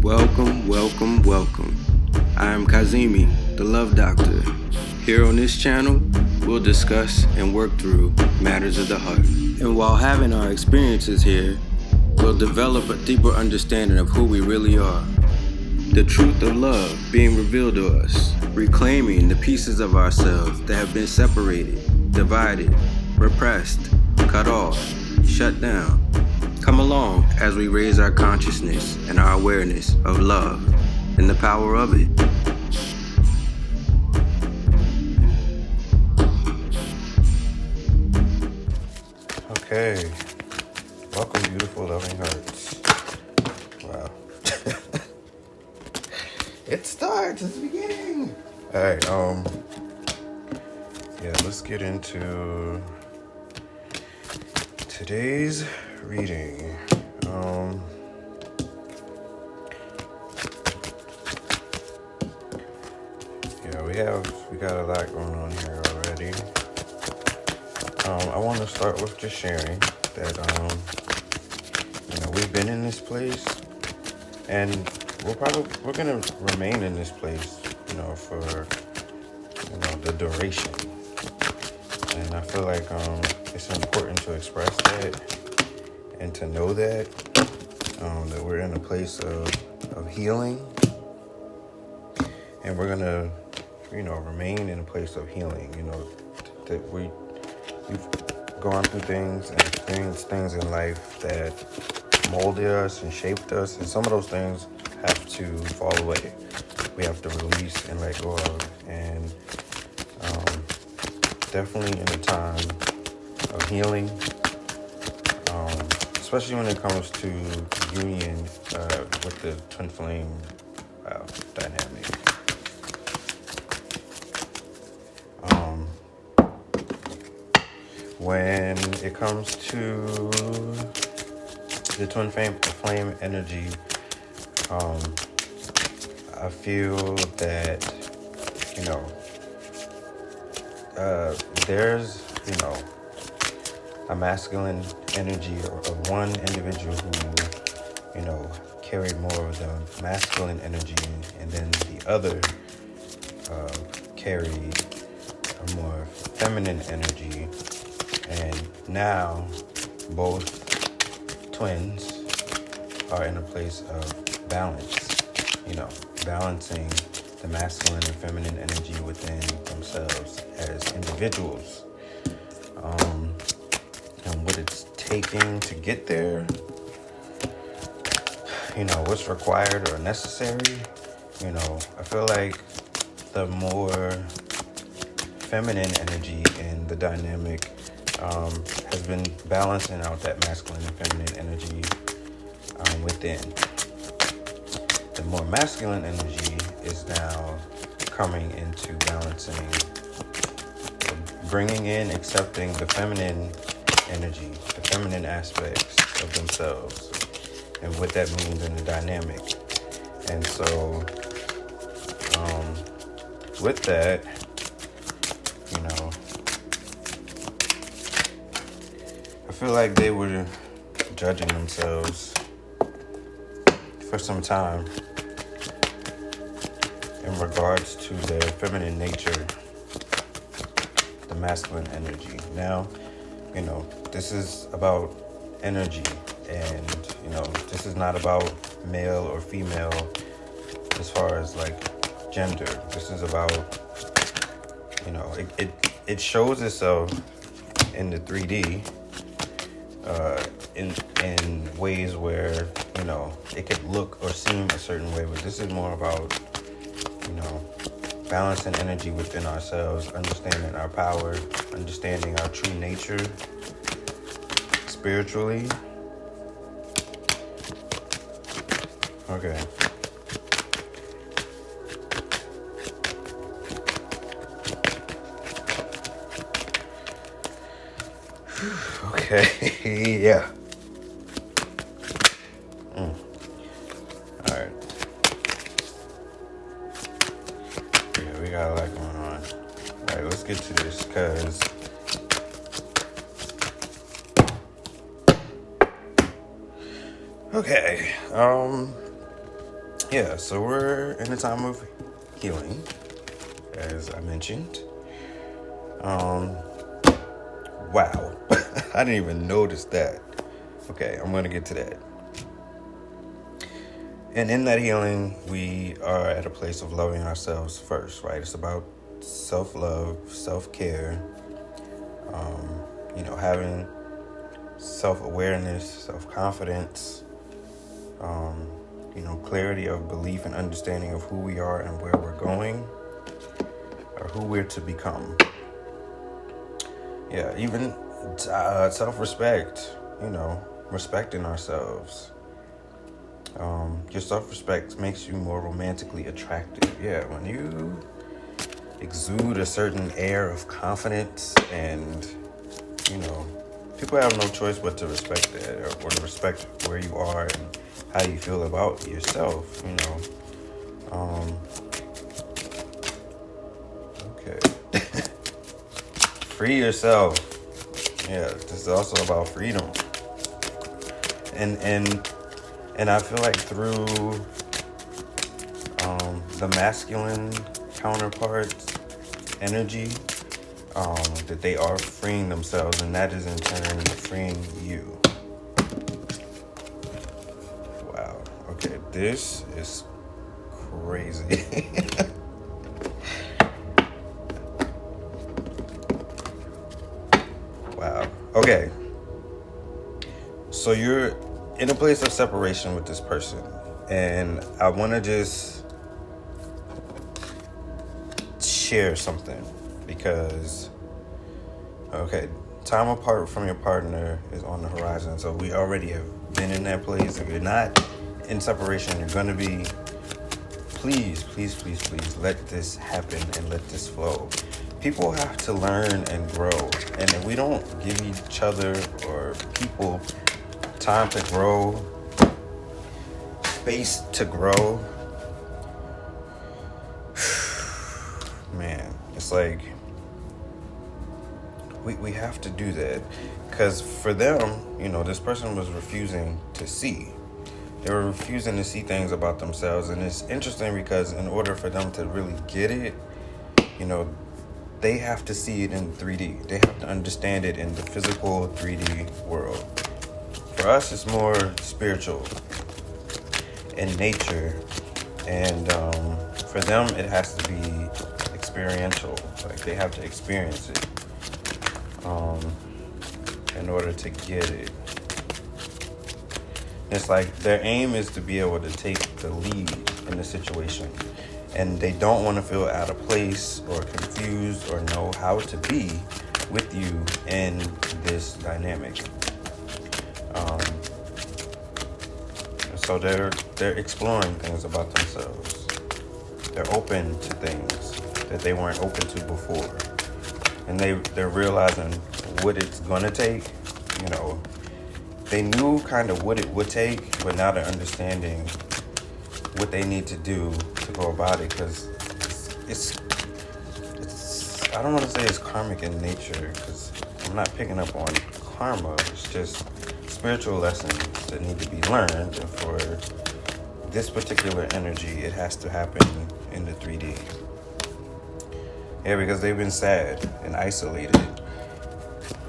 Welcome, welcome, welcome. I am Kazimi, the Love Doctor. Here on this channel, we'll discuss and work through matters of the heart. And while having our experiences here, we'll develop a deeper understanding of who we really are. The truth of love being revealed to us, reclaiming the pieces of ourselves that have been separated, divided, repressed, cut off, shut down. Come along as we raise our consciousness and our awareness of love and the power of it. Okay, welcome beautiful loving hearts. Wow. It starts, it's the beginning. Alright, let's get into today's reading. We got a lot going on here already. I want to start with just sharing that, we've been in this place, and we're going to remain in this place, for, the duration. And I feel like it's important to express that and to know that we're in a place of healing, and we're going to, remain in a place of healing, that we've gone through things and experienced things in life that molded us and shaped us, and some of those things have to fall away. We have to release and let go of, and definitely in a time of healing, especially when it comes to union with the twin flame dynamic. When it comes to the twin flame energy, I feel that, there's, a masculine energy of one individual who, carried more of the masculine energy, and then the other carried a more feminine energy. And now both twins are in a place of balance, balancing the masculine and feminine energy within themselves as individuals. And what it's taking to get there, what's required or necessary. I feel like the more feminine energy in the dynamic has been balancing out that masculine and feminine energy within. The more masculine energy is now coming into balancing, bringing in, accepting the feminine energy, the feminine aspects of themselves, and what that means in the dynamic. And so, with that, I feel like they were judging themselves for some time in regards to their feminine nature, the masculine energy. Now, this is about energy, and, this is not about male or female as far as like gender. This is about, it shows itself in the 3D, in ways where, it could look or seem a certain way, but this is more about, balancing energy within ourselves, understanding our power, understanding our true nature spiritually. Okay. Okay, yeah. Alright. Yeah, we got a lot going on. Alright, let's get to this, because okay. Yeah, so we're in a time of healing, as I mentioned. Wow. I didn't even notice that. Okay, I'm going to get to that. And in that healing, we are at a place of loving ourselves first, right? It's about self-love, self-care, having self-awareness, self-confidence, clarity of belief and understanding of who we are and where we're going, or who we're to become. Yeah, even self-respect, respecting ourselves. Your self-respect makes you more romantically attractive. Yeah, when you exude a certain air of confidence and, people have no choice but to respect that or to respect where you are and how you feel about yourself, Okay. Free yourself. Yeah, this is also about freedom. And I feel like through the masculine counterparts energy, that they are freeing themselves, and that is in turn freeing you. Wow. Okay, this is crazy. Wow. Okay. So you're in a place of separation with this person, and I want to just share something because, time apart from your partner is on the horizon. So we already have been in that place. If you're not in separation, you're going to be. Please, please, please, please let this happen and let this flow. People have to learn and grow, and if we don't give each other or people time to grow, space to grow, man, it's like we have to do that. Because for them, this person was refusing to see. They were refusing to see things about themselves. And it's interesting because in order for them to really get it, they have to see it in 3D. They have to understand it in the physical 3D world. For us, it's more spiritual in nature. And for them, it has to be experiential. Like, they have to experience it in order to get it. It's like their aim is to be able to take the lead in the situation. And they don't want to feel out of place or confused or know how to be with you in this dynamic. So they're exploring things about themselves. They're open to things that they weren't open to before. And they're realizing what it's gonna take. They knew kind of what it would take, but now they're understanding what they need to do to go about it, because it's I don't want to say it's karmic in nature, because I'm not picking up on karma. It's just spiritual lessons that need to be learned, and for this particular energy, it has to happen in the 3D. Yeah, because they've been sad and isolated.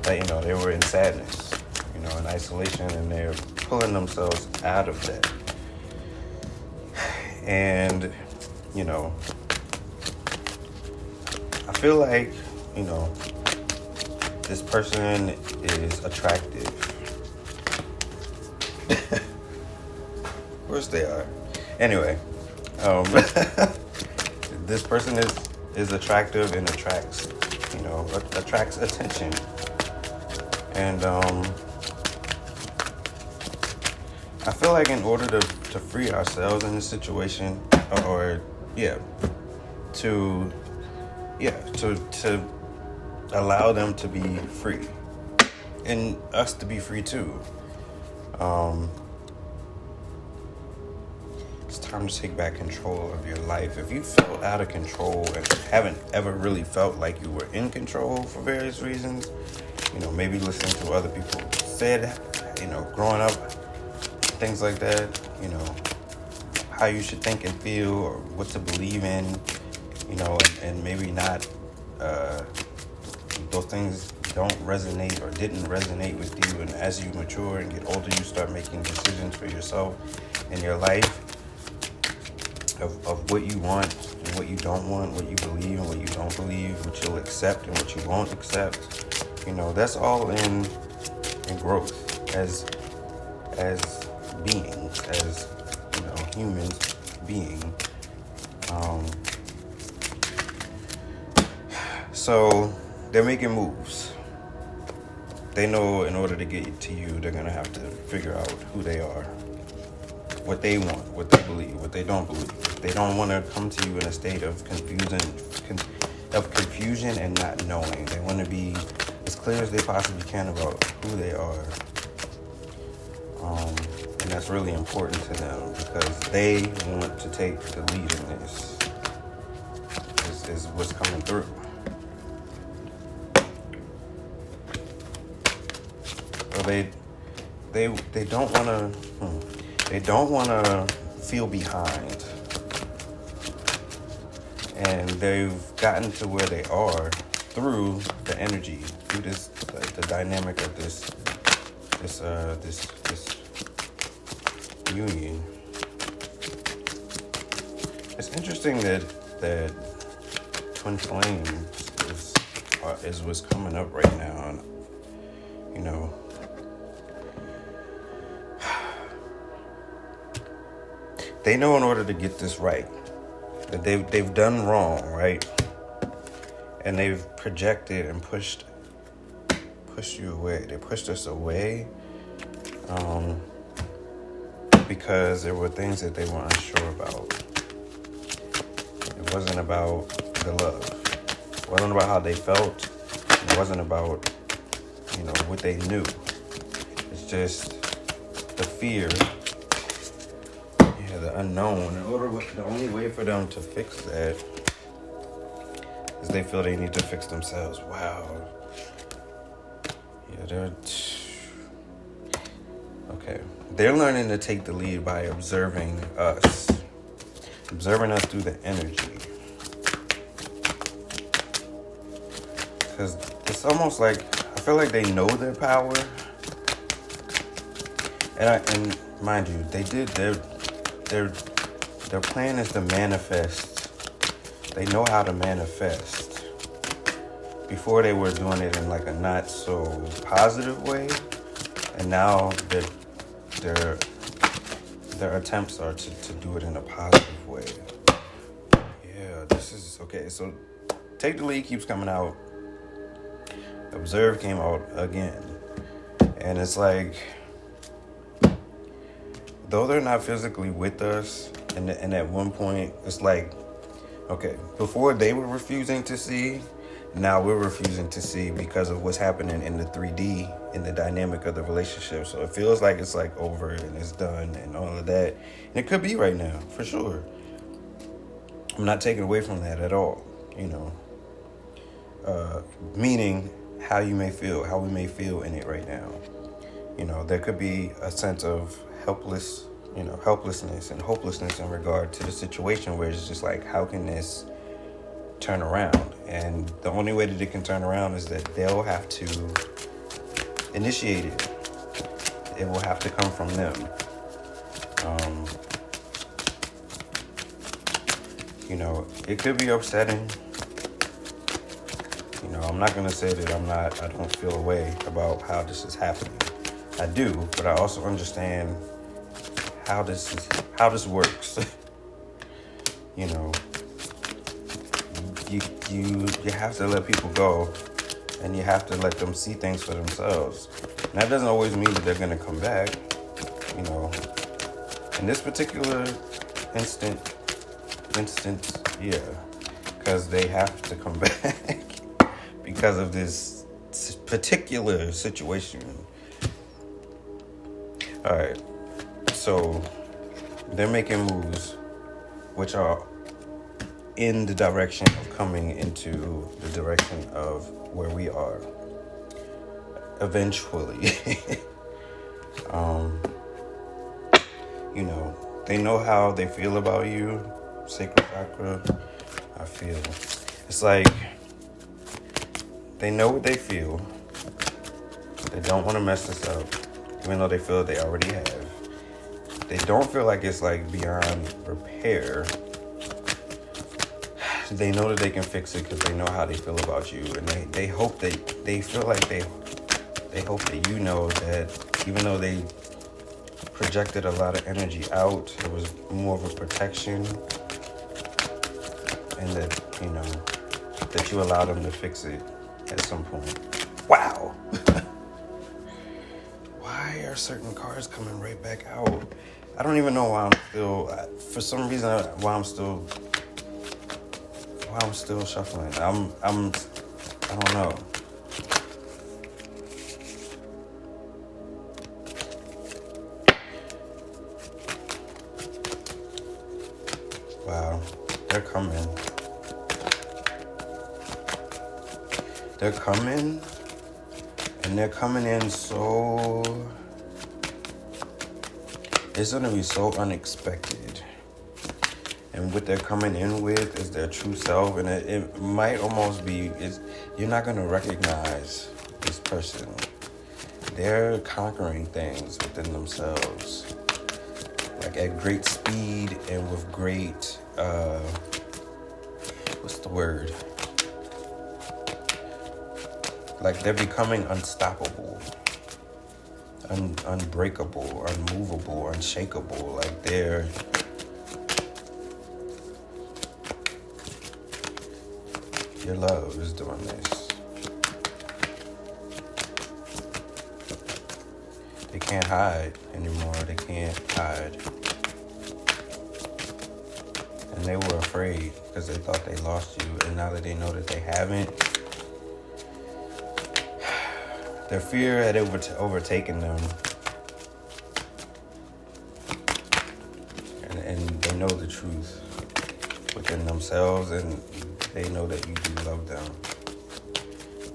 Like, they were in sadness, in isolation, and they're pulling themselves out of that. And, I feel like, this person is attractive. Of course they are. Anyway, this person is attractive and attracts attention. And I feel like in order to free ourselves in this situation, to allow them to be free and us to be free too, it's time to take back control of your life. If you felt out of control and haven't ever really felt like you were in control for various reasons, maybe listening to what other people said, growing up, things like that, how you should think and feel, or what to believe in, and maybe not, those things don't resonate or didn't resonate with you. And as you mature and get older, you start making decisions for yourself in your life of what you want and what you don't want, what you believe and what you don't believe, what you'll accept and what you won't accept. That's all in growth as beings, as humans being. So they're making moves. They know in order to get to you, they're gonna have to figure out who they are, what they want, what they believe, what they don't believe. They don't want to come to you in a state of confusion and not knowing. They want to be as clear as they possibly can about who they are. And that's really important to them because they want to take the lead in this. This is what's coming through. So they don't want to. They don't want to feel behind. And they've gotten to where they are through the energy, through the dynamic of this union. It's interesting that twin flame is what's coming up right now, and they know in order to get this right that they've done wrong, right? And they've projected and pushed you away. They pushed us away because there were things that they were unsure about. It wasn't about the love. It wasn't about how they felt. It wasn't about what they knew. It's just the fear. The unknown. The only way for them to fix that is they feel they need to fix themselves. Wow. Yeah, they're learning to take the lead by observing us through the energy. Because it's almost like I feel like they know their power, and mind you, they did their plan is to manifest. They know how to manifest. Before they were doing it in like a not so positive way, and now their attempts are to do it in a positive way. Yeah, this is okay. So Take the Lead keeps coming out. Observe came out again, and it's like, though they're not physically with us, and at one point, it's like, okay, before they were refusing to see, now we're refusing to see because of what's happening in the 3D, in the dynamic of the relationship. So it feels like it's like over and it's done and all of that. And it could be right now, for sure. I'm not taking away from that at all, meaning how you may feel, how we may feel in it right now. There could be a sense of helplessness and hopelessness in regard to the situation where it's just like, how can this turn around? And the only way that it can turn around is that they'll have to initiate it. It will have to come from them. It could be upsetting. I'm not going to say that I don't feel a way about how this is happening. I do, but I also understand how this works. You have to let people go, and you have to let them see things for themselves. And that doesn't always mean that they're going to come back. In this particular instance, yeah, because they have to come back because of this particular situation. All right, so they're making moves which are in the direction of coming into the direction of where we are eventually. They know how they feel about you. Sacral chakra, I feel. It's like they know what they feel. They don't want to mess this up, even though they feel they already have. They don't feel like it's like beyond repair. They know that they can fix it because they know how they feel about you, and they hope that they feel like they hope that you know that even though they projected a lot of energy out, it was more of a protection, and that that you allowed them to fix it at some point. Wow. Why are certain cards coming right back out? I don't even know why I'm still, for some reason, why I'm still shuffling. I don't know. Wow, they're coming. They're coming, and they're coming in so, it's gonna be so unexpected. And what they're coming in with is their true self, and it might almost be, you're not gonna recognize this person. They're conquering things within themselves, like at great speed and with great, what's the word? Like they're becoming unstoppable, unbreakable, unmovable, unshakable. Like your love is doing this. They can't hide anymore. They can't hide. And they were afraid because they thought they lost you. And now that they know that they haven't, their fear had overtaken them. And they know the truth within themselves, and they know that you do love them.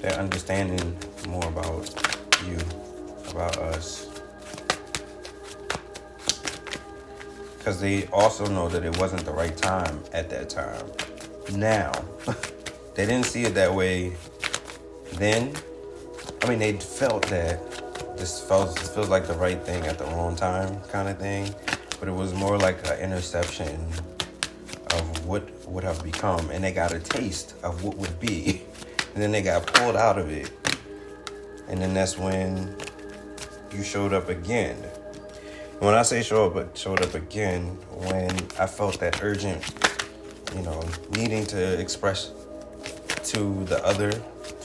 They're understanding more about you, about us. Because they also know that it wasn't the right time at that time. Now, they didn't see it that way then. I mean, they felt that this feels like the right thing at the wrong time kind of thing. But it was more like an interception of what would have become. And they got a taste of what would be. And then they got pulled out of it. And then that's when you showed up again. When I say showed up again, when I felt that urgent, needing to express to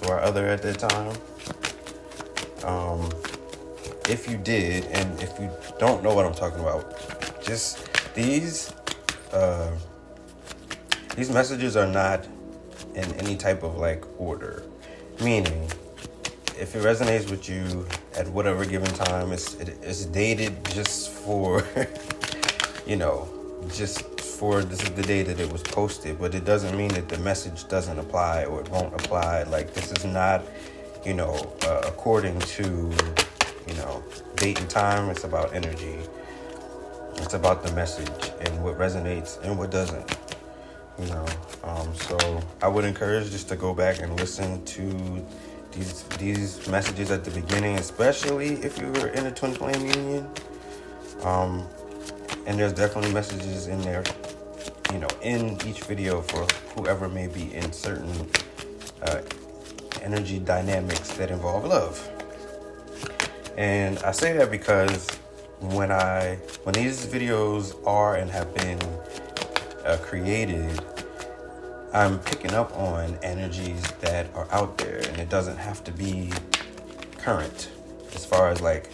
our other at that time. If you did, and if you don't know what I'm talking about, just these messages are not in any type of like order. Meaning, if it resonates with you at whatever given time, it's dated just for, just for this is the day that it was posted. But it doesn't mean that the message doesn't apply or it won't apply. Like this is not, according to, date and time. It's about energy. It's about the message and what resonates and what doesn't. So I would encourage just to go back and listen to these messages at the beginning, especially if you were in a twin flame union. And there's definitely messages in there, in each video for whoever may be in certain energy dynamics that involve love. And I say that because when these videos are and have been created, I'm picking up on energies that are out there, and it doesn't have to be current. As far as like,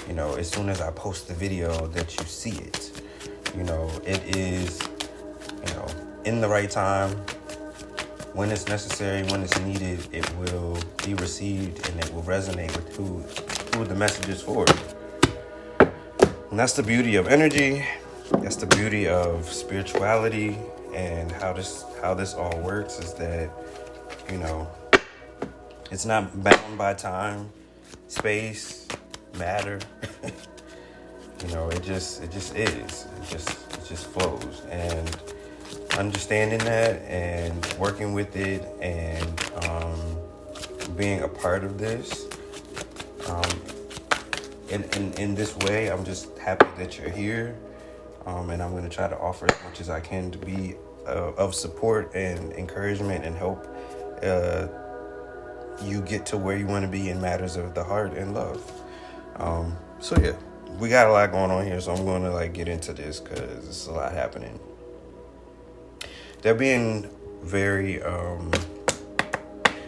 as soon as I post the video that you see it, it is, in the right time, when it's necessary, when it's needed, it will be received and it will resonate with who the message is for. And that's the beauty of energy. That's the beauty of spirituality. And how this all works is that, it's not bound by time, space, matter. it just is. It just flows. And understanding that and working with it and being a part of this in this way, I'm just happy that you're here. And I'm going to try to offer as much as I can to be of support and encouragement and help you get to where you want to be in matters of the heart and love. So yeah, we got a lot going on here, so I'm going to get into this because there's a lot happening. They're being very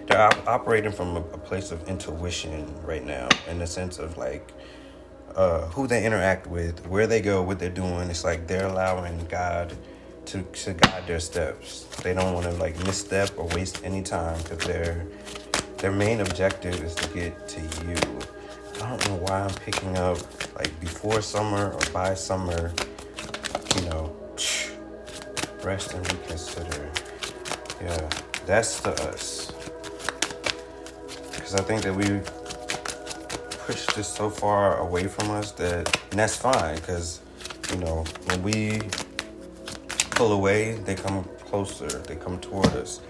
they're operating from a place of intuition right now, in the sense of who they interact with, where they go, what they're doing. It's like they're allowing God to guide their steps. They don't want to misstep or waste any time, because their main objective is to get to you. I don't know why I'm picking up before summer or by summer, rest and reconsider. Yeah, that's to us. Because I think that we pushed this so far away from us and that's fine, because, when we pull away, they come closer, they come toward us.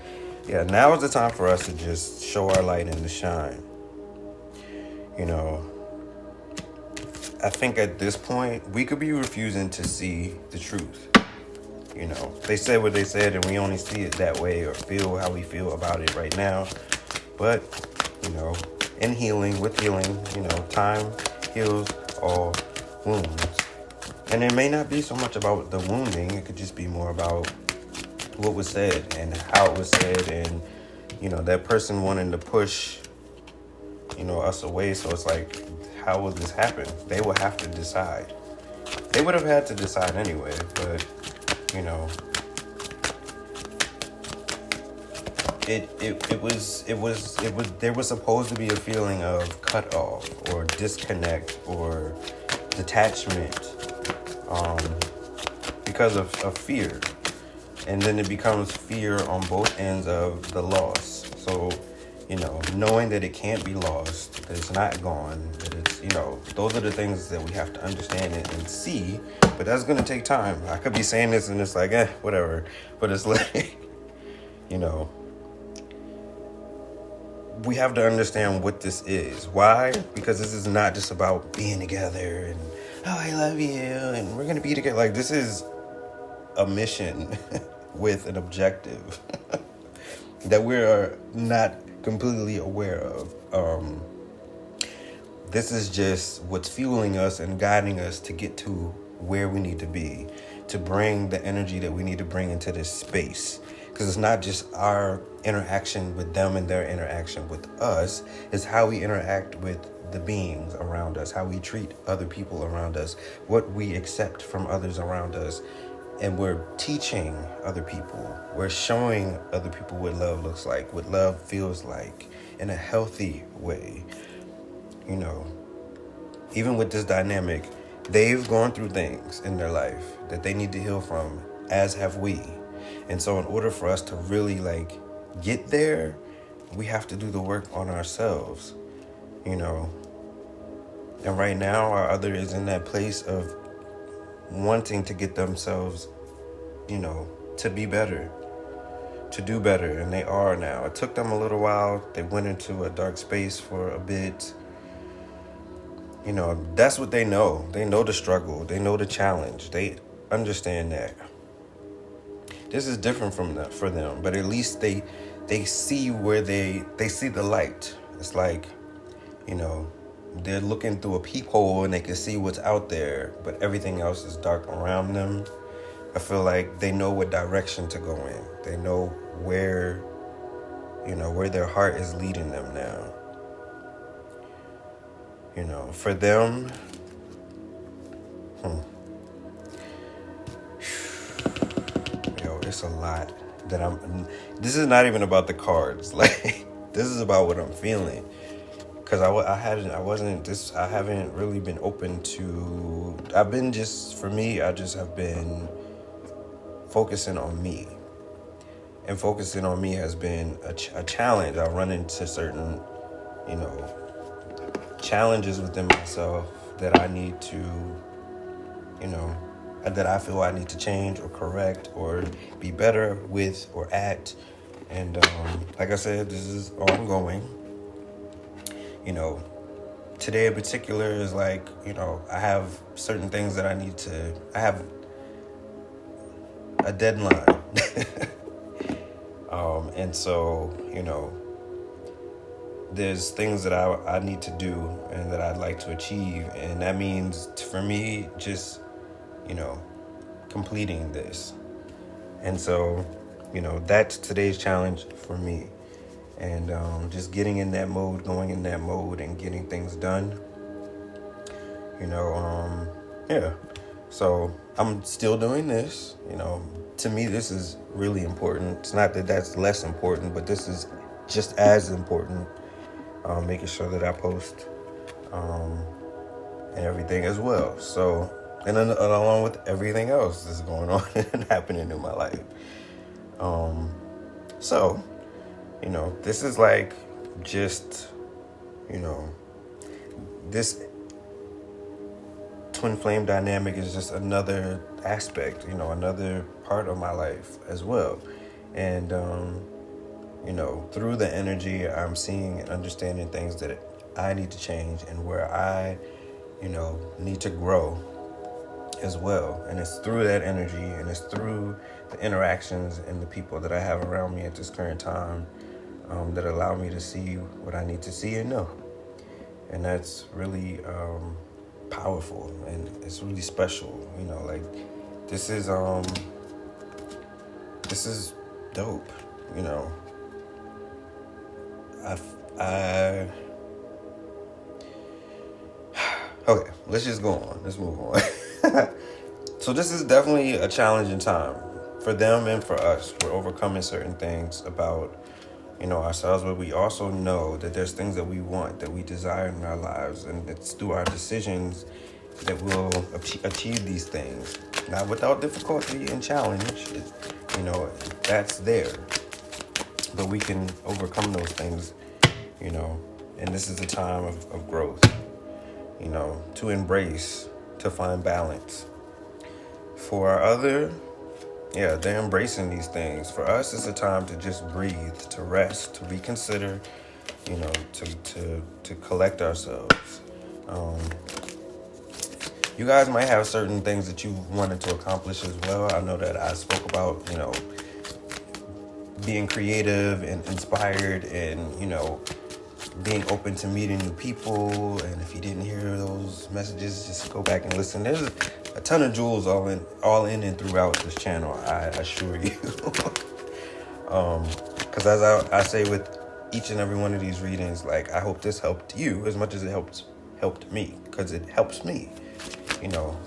Yeah, now is the time for us to just show our light and to shine. I think at this point, we could be refusing to see the truth. They said what they said, and we only see it that way or feel how we feel about it right now. But, with healing, time heals all wounds. And it may not be so much about the wounding. It could just be more about what was said and how it was said, and, that person wanting to push, us away. So it's how will this happen? They will have to decide. They would have had to decide anyway, but, there was supposed to be a feeling of cut off or disconnect or detachment, because of fear. And then it becomes fear on both ends of the loss. So, knowing that it can't be lost, that it's not gone, that it's, those are the things that we have to understand and see. But that's going to take time. I could be saying this and it's whatever. But it's we have to understand what this is. Why? Because this is not just about being together and, oh, I love you, and we're going to be together. This is a mission with an objective that we are not completely aware of. This is just what's fueling us and guiding us to get to where we need to be, to bring the energy that we need to bring into this space. Because it's not just our interaction with them and their interaction with us. It's how we interact with the beings around us, how we treat other people around us, what we accept from others around us. And we're teaching other people. We're showing other people what love looks like, what love feels like, in a healthy way. Even with this dynamic, they've gone through things in their life that they need to heal from, as have we. And so in order for us to really get there, we have to do the work on ourselves, And right now, our other is in that place of wanting to get themselves, to be better, to do better. And they are now. It took them a little while. They went into a dark space for a bit. That's what they know. They know the struggle. They know the challenge. They understand that. This is different for them, but at least they see where they see the light. It's they're looking through a peephole and they can see what's out there, but everything else is dark around them. I feel like they know what direction to go in. They know where their heart is leading them now. For them, it's a lot that this is not even about the cards. This is about what I'm feeling. Because I haven't really been open to, I just have been focusing on me. And focusing on me has been a challenge. I run into certain, challenges within myself that I need to that I feel I need to change or correct or be better with or at. And like I said, this is ongoing. Today in particular is like, I have certain things that I have a deadline. And so, there's things that I need to do and that I'd like to achieve. And that means for me, just, completing this. And so, that's today's challenge for me. And just getting in that mode, going in that mode and getting things done. Yeah. So I'm still doing this. To me, this is really important. It's not that that's less important, but this is just as important. Making sure that I post and everything as well. So, and then, along with everything else that's going on and happening in my life. So, this is like just, this twin flame dynamic is just another aspect, another part of my life as well. And, through the energy, I'm seeing and understanding things that I need to change and where I, need to grow as well. And it's through that energy and it's through the interactions and the people that I have around me at this current time that allow me to see what I need to see and know. And that's really powerful and it's really special. This is dope. Okay, let's just go on. Let's move on. So this is definitely a challenging time for them and for us. We're overcoming certain things about, ourselves, but we also know that there's things that we want, that we desire in our lives, and it's through our decisions that we'll achieve these things. Not without difficulty and challenge, that's there. But we can overcome those things, and this is a time of growth, to embrace, to find balance. For our other, they're embracing these things. For us, it's a time to just breathe, to rest, to reconsider, to collect ourselves. You guys might have certain things that you wanted to accomplish as well. I know that I spoke about, being creative and inspired and, being open to meeting new people. And if you didn't hear those messages, just go back and listen. There's a ton of jewels all in and throughout this channel, I assure you. Because as I say with each and every one of these readings, like, I hope this helped you as much as it helped me, because it helps me.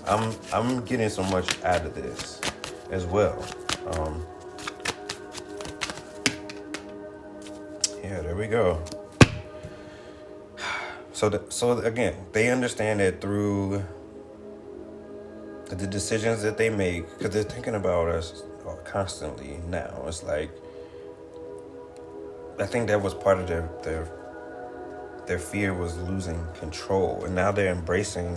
I'm getting so much out of this as well. There we go. So again, they understand that through the decisions that they make, because they're thinking about us constantly now. It's like, I think that was part of their fear, was losing control, and now they're embracing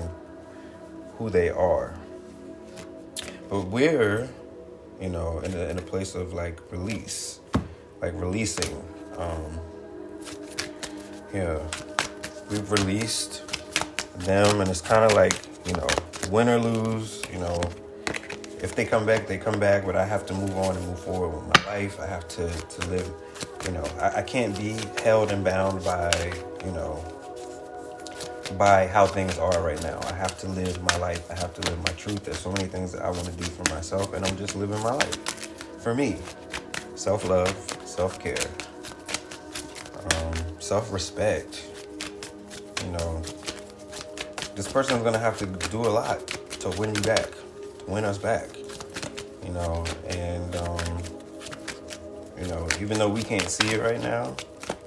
who they are. But we're, in a place of like release, like releasing. We've released them, and it's kind of like, win or lose. If they come back, they come back, but I have to move on and move forward with my life. I have to live, I can't be held and bound by, by how things are right now. I have to live my life. I have to live my truth. There's so many things that I want to do for myself, and I'm just living my life. For me, self-love, self-care, self-respect. This person's going to have to do a lot to win you back, to win us back, and, even though we can't see it right now,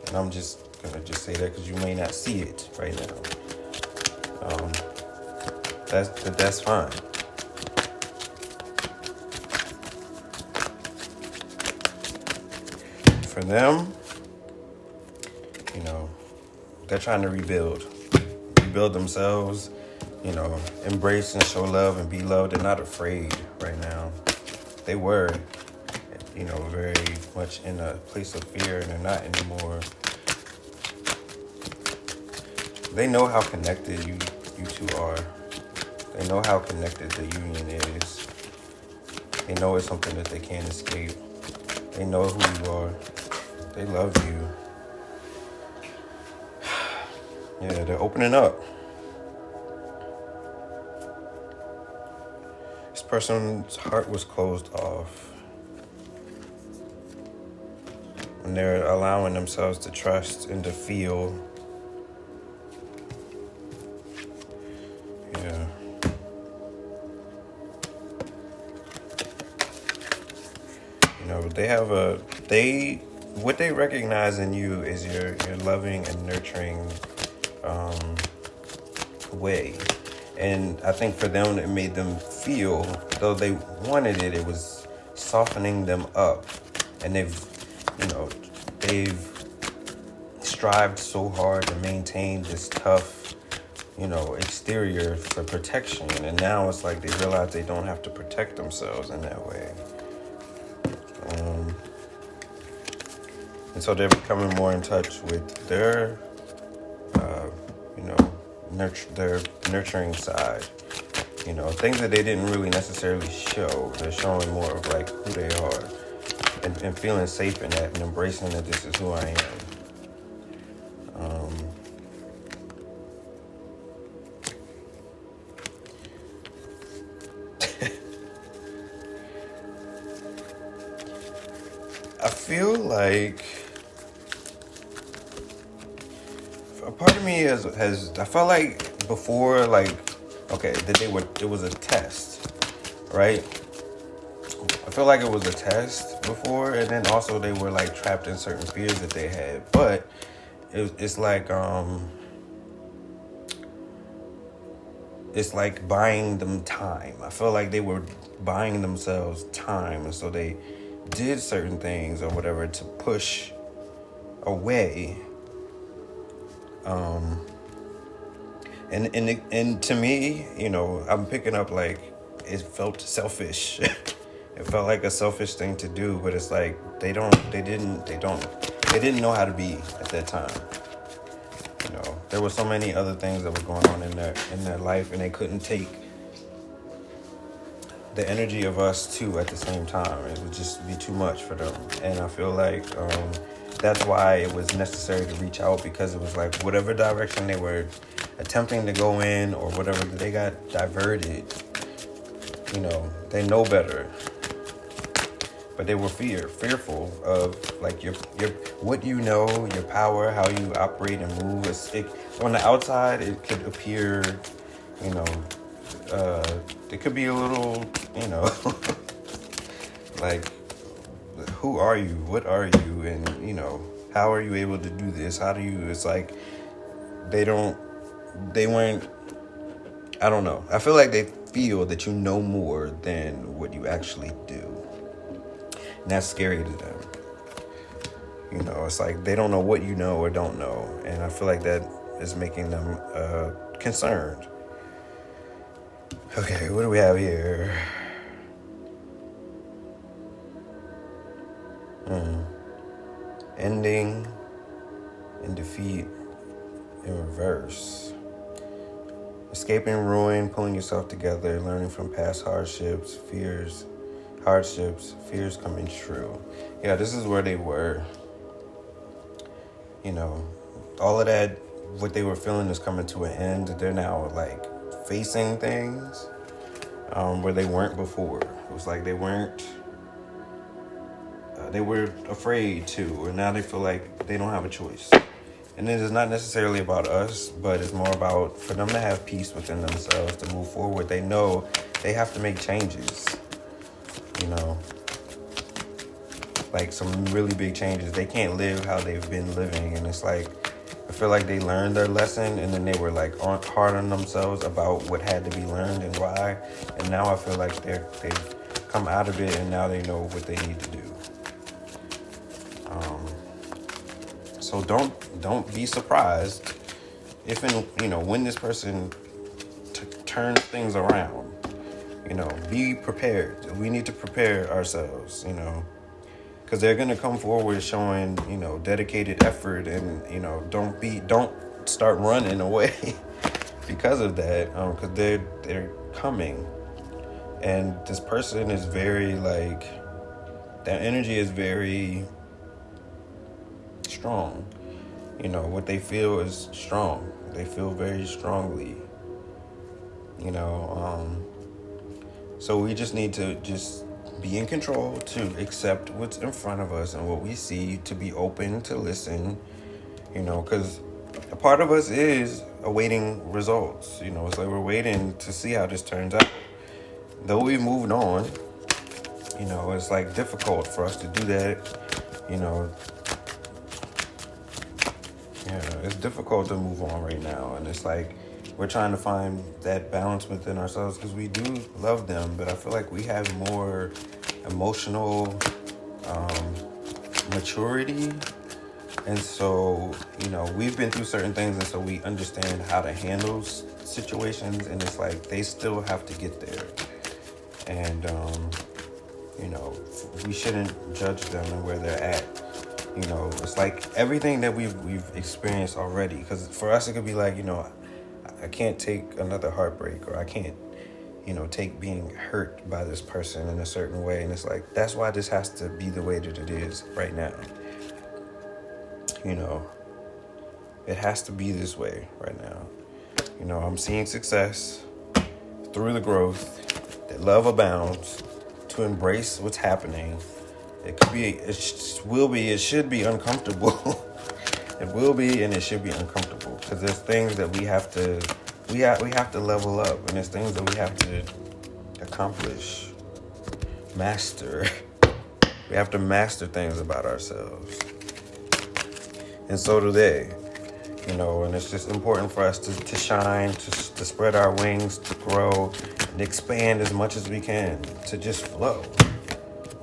and I'm just going to just say that because you may not see it right now. That's fine. For them, they're trying to rebuild themselves, embrace and show love and be loved. They're not afraid right now. They were, very much in a place of fear, and they're not anymore. They know how connected you two are. They know how connected the union is. They know it's something that they can't escape. They know who you are. They love you. Yeah, they're opening up. This person's heart was closed off. And they're allowing themselves to trust and to feel. Yeah. What they recognize in you is your loving and nurturing way. And I think for them, it made them feel, though they wanted it, it was softening them up. And they've strived so hard to maintain this tough, exterior for protection. And now it's like they realize they don't have to protect themselves in that way. And so they're becoming more in touch with their, their nurturing side. Things that they didn't really necessarily show. They're showing more of like who they are, and feeling safe in that, and embracing that this is who I am. I feel like a part of me has I felt like before, like, okay, that it was a test, right? I feel like it was a test before, and then also they were like trapped in certain fears that they had. But it's like buying them time. I feel like they were buying themselves time, and so they did certain things or whatever to push away. And to me, I'm picking up like it felt selfish. It felt like a selfish thing to do, but it's like they didn't know how to be at that time. There were so many other things that were going on in their life, and they couldn't take the energy of us too at the same time. It would just be too much for them. And I feel like that's why it was necessary to reach out, because it was like whatever direction they were attempting to go in or whatever, they got diverted. They know better. But they were fearful of like your what your power, how you operate and move. On the outside, it could appear, it could be a little, like, who are you? What are you? And, how are you able to do this? It's like, I don't know. I feel like they feel that you know more than what you actually do. And that's scary to them. It's like they don't know what you know or don't know. And I feel like that is making them concerned. Okay, what do we have here? Ending and defeat in reverse. Escaping ruin, pulling yourself together, learning from past hardships, fears coming true. Yeah, this is where they were. All of that, what they were feeling is coming to an end. They're now like facing things where they weren't before. It was like they were afraid to, and now they feel like they don't have a choice. And it is not necessarily about us, but it's more about for them to have peace within themselves, to move forward. They know they have to make changes, like some really big changes. They can't live how they've been living, and it's like, I feel like they learned their lesson, and then they were like hard on themselves about what had to be learned and why. And now I feel like they've come out of it, and now they know what they need to do. So don't be surprised if when this person turns things around. Be prepared. We need to prepare ourselves, because they're going to come forward showing, dedicated effort, and, don't start running away because of that, because they're coming. And this person is very, that energy is very strong. What they feel is strong. They feel very strongly. So we just need to just be in control, to accept what's in front of us and what we see, to be open to listen, because a part of us is awaiting results. It's like we're waiting to see how this turns out. Though we moved on, it's like difficult for us to do that. It's difficult to move on right now, and it's like we're trying to find that balance within ourselves, because we do love them, but I feel like we have more emotional maturity, and so we've been through certain things, and so we understand how to handle situations, and it's like they still have to get there, and we shouldn't judge them and where they're at. It's like everything that we've experienced already, because for us it could be like, I can't take another heartbreak, or I can't, take being hurt by this person in a certain way. And it's like, that's why this has to be the way that it is right now. It has to be this way right now. I'm seeing success through the growth, that love abounds, to embrace what's happening. It should be uncomfortable. It will be, and it should be uncomfortable, because there's things that we have to level up, and there's things that we have to accomplish, master. We have to master things about ourselves, and so do they. And it's just important for us to shine, to spread our wings, to grow, and expand as much as we can, to just flow.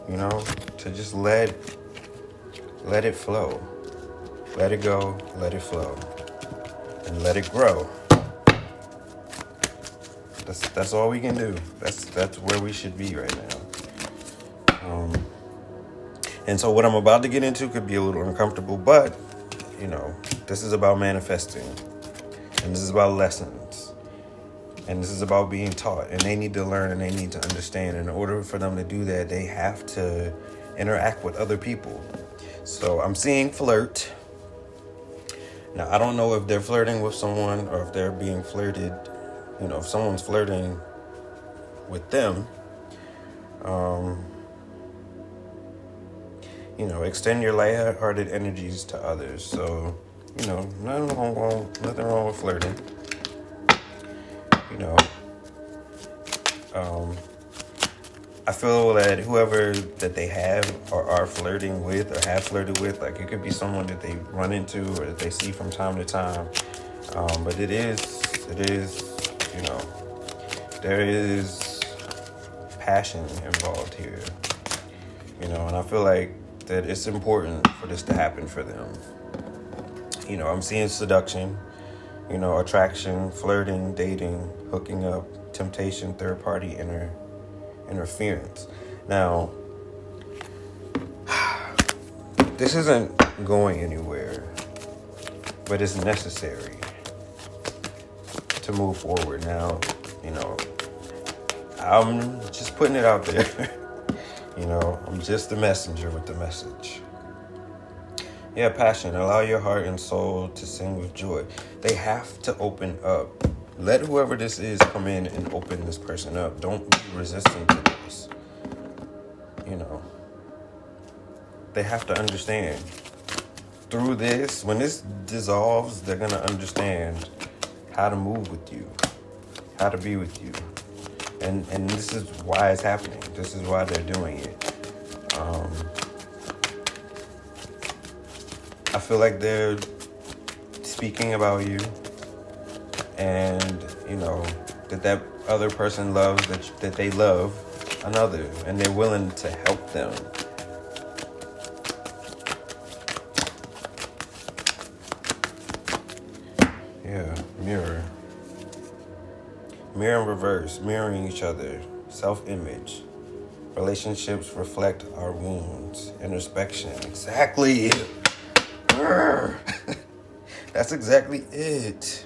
To just let it flow. Let it go, let it flow, and let it grow. That's all we can do. That's where we should be right now. And so what I'm about to get into could be a little uncomfortable, but this is about manifesting, and this is about lessons, and this is about being taught, and they need to learn, and they need to understand. In order for them to do that, they have to interact with other people. So I'm seeing flirt. Now, I don't know if they're flirting with someone, or if they're being flirted. If someone's flirting with them, extend your light-hearted energies to others. So, nothing wrong with flirting. I feel that whoever that they have or are flirting with, or have flirted with, like, it could be someone that they run into or that they see from time to time. But it is, there is passion involved here, and I feel like that it's important for this to happen for them. I'm seeing seduction, attraction, flirting, dating, hooking up, temptation, third-party interference. Now, this isn't going anywhere, but it's necessary to move forward. Now, I'm just putting it out there. I'm just the messenger with the message. Yeah, passion. Allow your heart and soul to sing with joy. They have to open up. Let whoever this is come in and open this person up. Don't be resistant to this. They have to understand. Through this, when this dissolves, they're going to understand how to move with you, how to be with you. And this is why it's happening. This is why they're doing it. I feel like they're speaking about you, and that other person loves that they love another, and they're willing to help them. Yeah, mirror. Mirror in reverse, mirroring each other, self-image. Relationships reflect our wounds. Introspection. Exactly. That's exactly it.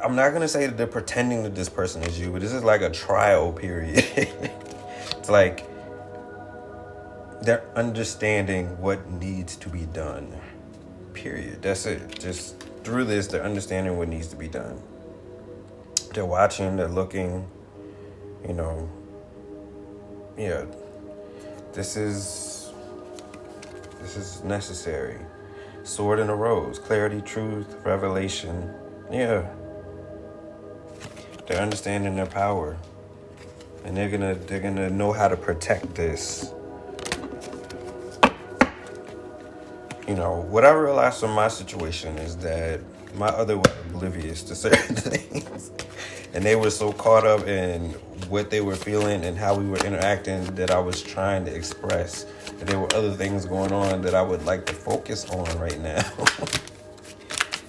I'm not going to say that they're pretending that this person is you, but this is like a trial period. It's like they're understanding what needs to be done. Period. That's it. Just through this, they're understanding what needs to be done. They're watching, they're looking, yeah. This is necessary. Sword and a rose, clarity, truth, revelation. Yeah. They're understanding their power. And they're gonna know how to protect this. What I realized from my situation is that my other was oblivious to certain things. And they were so caught up in what they were feeling and how we were interacting that I was trying to express. And there were other things going on that I would like to focus on right now.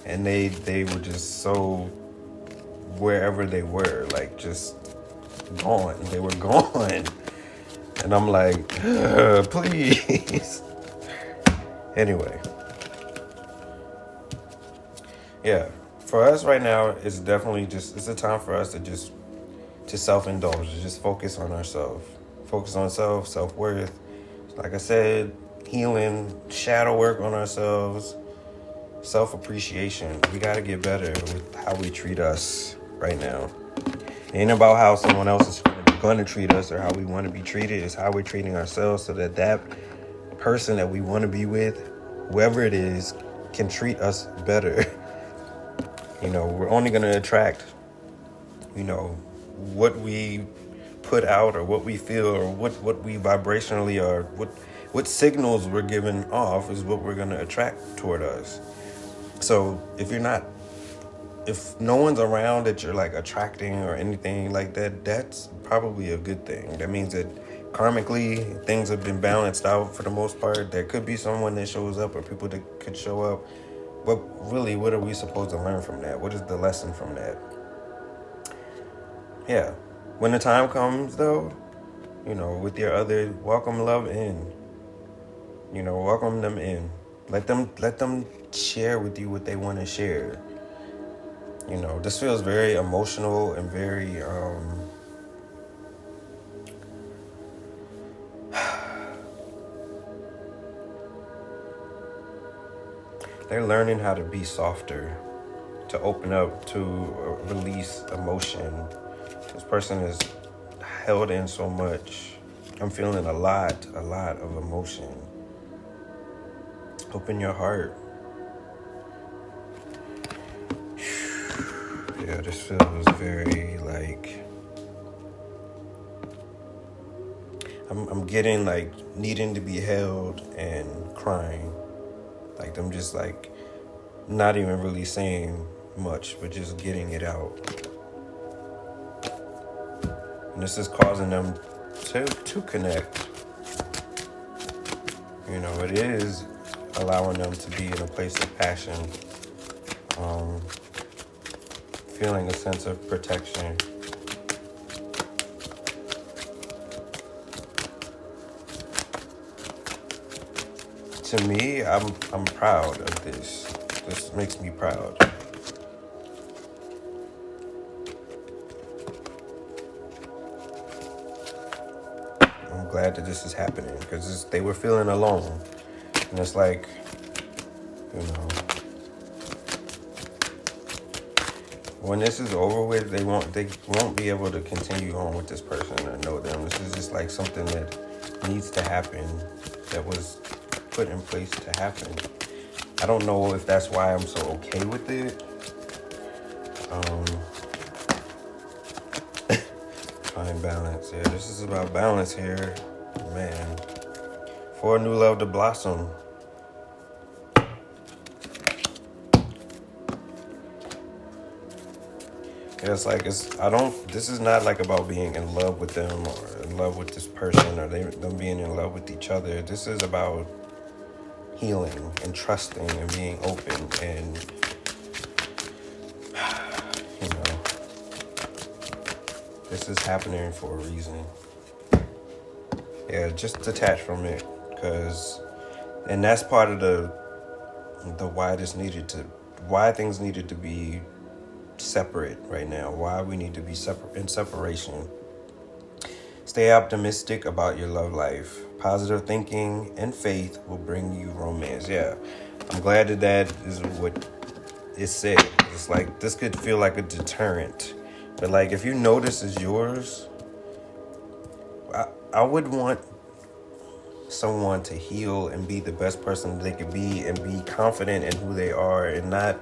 And they were just so wherever they were, like just gone. They were gone. And I'm like, please. Anyway. Yeah. For us right now, it's definitely it's a time for us to self-indulge, to just focus on ourselves. Focus on self-worth. Like I said, healing, shadow work on ourselves, self-appreciation. We got to get better with how we treat us right now. It ain't about how someone else is going to treat us or how we want to be treated. It's how we're treating ourselves so that person that we want to be with, whoever it is, can treat us better. We're only going to attract, what we put out or what we feel or what we vibrationally are, what signals we're giving off is what we're going to attract toward us. So if no one's around that you're like attracting or anything like that, that's probably a good thing. That means that karmically things have been balanced out for the most part. There could be someone that shows up or people that could show up. But really, what are we supposed to learn from that? What is the lesson from that? Yeah. When the time comes, though, with your other, welcome love in. Welcome them in. Let them share with you what they want to share. This feels very emotional and very, they're learning how to be softer, to open up, to release emotion. This person is held in so much. I'm feeling a lot of emotion. Open your heart. Yeah, this feels very like I'm getting like needing to be held and crying. Like them just like not even really saying much, but just getting it out. And this is causing them to connect. It is allowing them to be in a place of passion, feeling a sense of protection. To me, I'm proud of this. This makes me proud. I'm glad that this is happening because they were feeling alone. And it's like, when this is over with, they won't be able to continue on with this person or know them. This is just like something that needs to happen, that was put in place to happen. I don't know if that's why I'm so okay with it. Find balance. Yeah, this is about balance here, man. For a new love to blossom. Yeah, this is not like about being in love with them or in love with this person or them being in love with each other. This is about healing and trusting and being open and This is happening for a reason. Yeah, just detach from it, and that's part of the why things needed to be separate right now. Why we need to be in separation. Stay optimistic about your love life. Positive thinking and faith will bring you romance. Yeah, I'm glad that is what it said. It's like this could feel like a deterrent, but like if you know this is yours, I would want someone to heal and be the best person they could be and be confident in who they are and not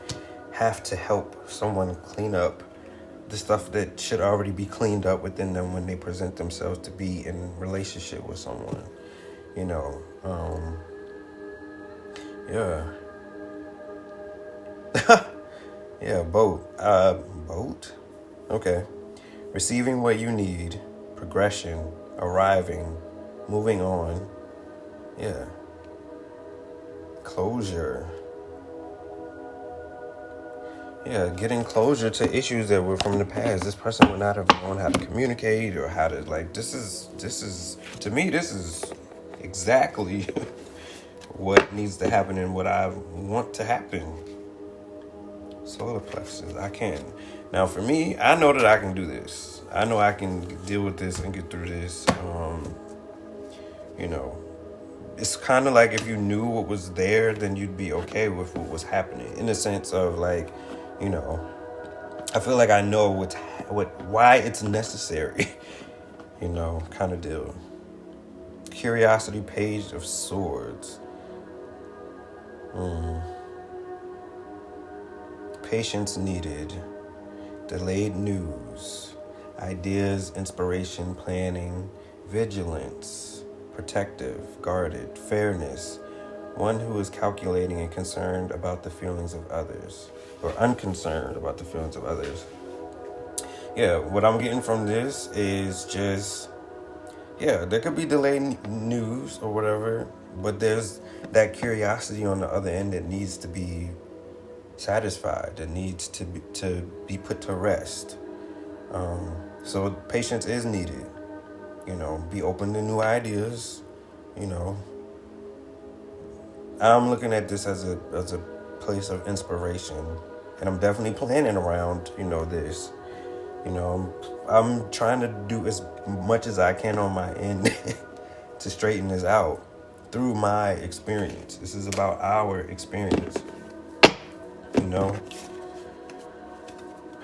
have to help someone clean up the stuff that should already be cleaned up within them when they present themselves to be in relationship with someone. Yeah. Yeah, boat? Okay. Receiving what you need, progression, arriving, moving on. Yeah. Closure. Yeah, getting closure to issues that were from the past. This person would not have known how to communicate or how to, this is, to me, this is exactly what needs to happen and what I want to happen. Solar plexus, I can. Now, for me, I know that I can do this. I know I can deal with this and get through this. It's kind of like if you knew what was there, then you'd be okay with what was happening. In the sense of I feel like I know why it's necessary. Kind of deal. Curiosity, Page of Swords. Patience needed. Delayed news. Ideas, inspiration, planning, vigilance, protective, guarded, fairness. One who is calculating and concerned about the feelings of others, or unconcerned about the feelings of others. Yeah, what I'm getting from this is just, there could be delayed news or whatever, but there's that curiosity on the other end that needs to be satisfied, that needs to be put to rest. So patience is needed. Be open to new ideas. I'm looking at this as a place of inspiration, and I'm definitely planning around this. I'm trying to do as much as I can on my end to straighten this out through my experience. This is about our experience.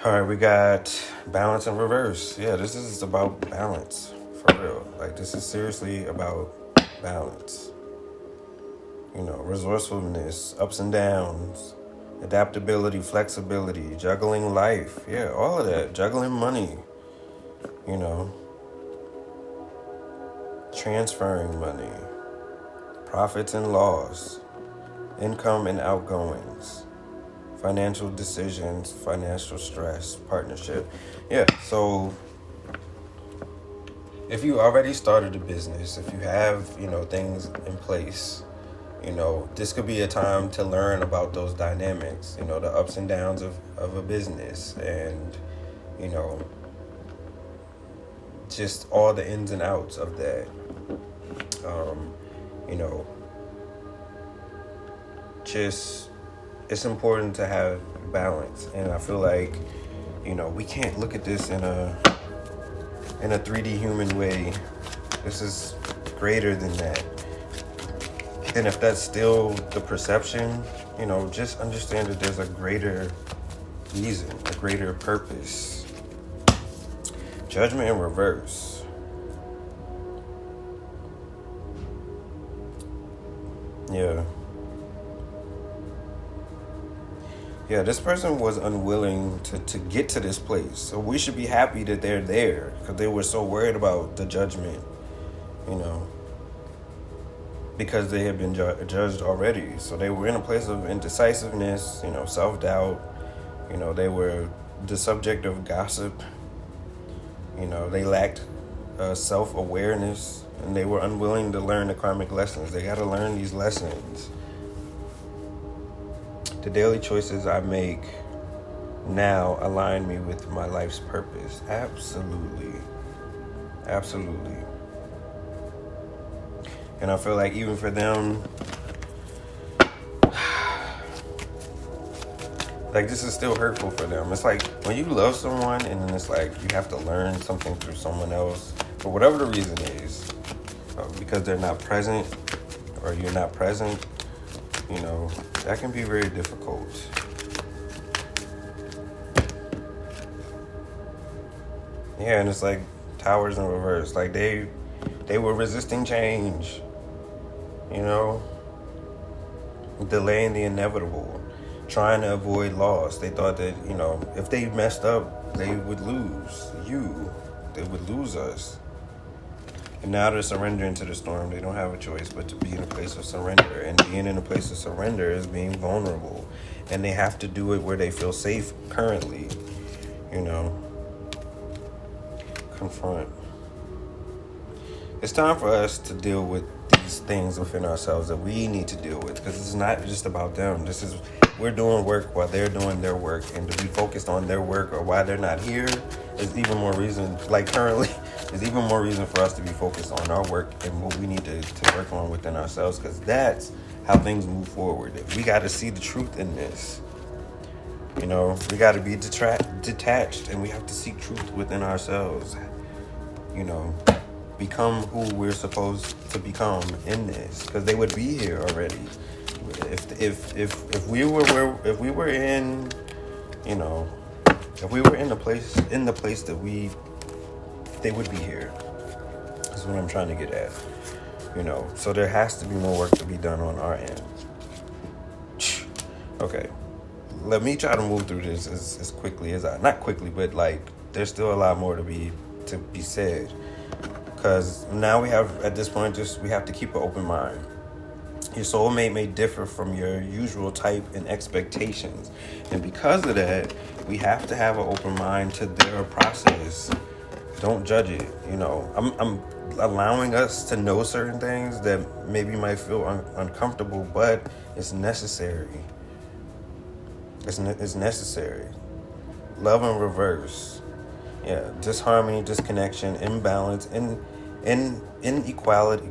All right, we got balance and reverse. Yeah, this is about balance, for real. This is seriously about balance. Resourcefulness, ups and downs, adaptability, flexibility, juggling life. Yeah, all of that. Juggling money. Transferring money. Profits and loss. Income and outgoings. Financial decisions, financial stress, partnership. Yeah, so if you already started a business, if you have, things in place, this could be a time to learn about those dynamics, the ups and downs of a business and, just all the ins and outs of that. It's important to have balance. And I feel like, we can't look at this in a 3D human way. This is greater than that. And if that's still the perception, just understand that there's a greater reason, a greater purpose. Judgment in reverse. Yeah, this person was unwilling to get to this place. So we should be happy that they're there because they were so worried about the judgment, because they had been judged already. So they were in a place of indecisiveness, self-doubt. They were the subject of gossip. They lacked self-awareness, and they were unwilling to learn the karmic lessons. They got to learn these lessons. The daily choices I make now align me with my life's purpose? Absolutely. Absolutely. And I feel like even for them, like, this is still hurtful for them. It's like when you love someone and then it's like you have to learn something through someone else, for whatever the reason is, because they're not present or you're not present, that can be very difficult. Yeah, and it's like towers in reverse. Like they were resisting change, delaying the inevitable, trying to avoid loss. They thought that, if they messed up, they would lose you. They would lose us. And now they're surrendering to the storm. They don't have a choice but to be in a place of surrender. And being in a place of surrender is being vulnerable. And they have to do it where they feel safe currently, confront. It's time for us to deal with these things within ourselves that we need to deal with, because it's not just about them. We're doing work while they're doing their work, and to be focused on their work or why they're not here is even more reason, currently, is even more reason for us to be focused on our work and what we need to work on within ourselves, because that's how things move forward. We got to see the truth in this. We got to be detached, and we have to seek truth within ourselves. Become who we're supposed to become in this, because they would be here already. If we were in the place that they would be here. That's what I'm trying to get at. So there has to be more work to be done on our end. Okay. Let me try to move through this as quickly as not quickly, but there's still a lot more to be said. Because now we have, at this point, we have to keep an open mind. Your soulmate may differ from your usual type and expectations. And because of that, we have to have an open mind to their process. Don't judge it. I'm allowing us to know certain things that maybe might feel uncomfortable, but it's necessary. It's necessary. Love in reverse. Yeah, disharmony, disconnection, imbalance, inequality,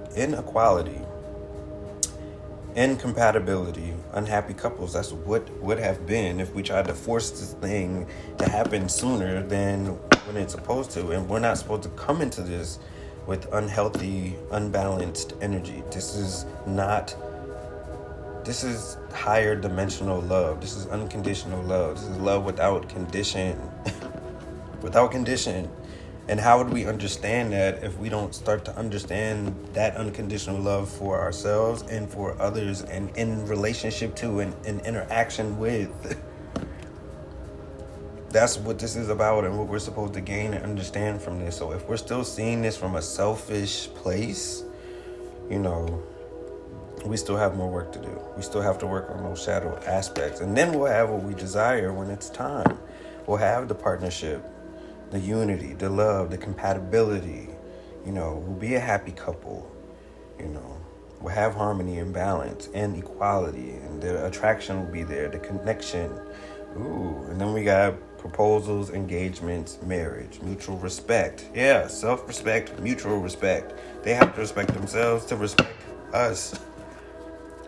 incompatibility, unhappy couples. That's what would have been if we tried to force this thing to happen sooner than when it's supposed to. And we're not supposed to come into this with unhealthy, unbalanced energy. This is higher dimensional love. This is unconditional love. This is love without condition. Without condition. And how would we understand that if we don't start to understand that unconditional love for ourselves and for others, and in relationship to and in interaction with? That's what this is about and what we're supposed to gain and understand from this. So if we're still seeing this from a selfish place, we still have more work to do. We still have to work on those shadow aspects. And then we'll have what we desire when it's time. We'll have the partnership, the unity, the love, the compatibility. We'll be a happy couple. We'll have harmony and balance and equality, and the attraction will be there, the connection. And then we got proposals, engagements, marriage, mutual respect. Yeah, self-respect, mutual respect. They have to respect themselves to respect us.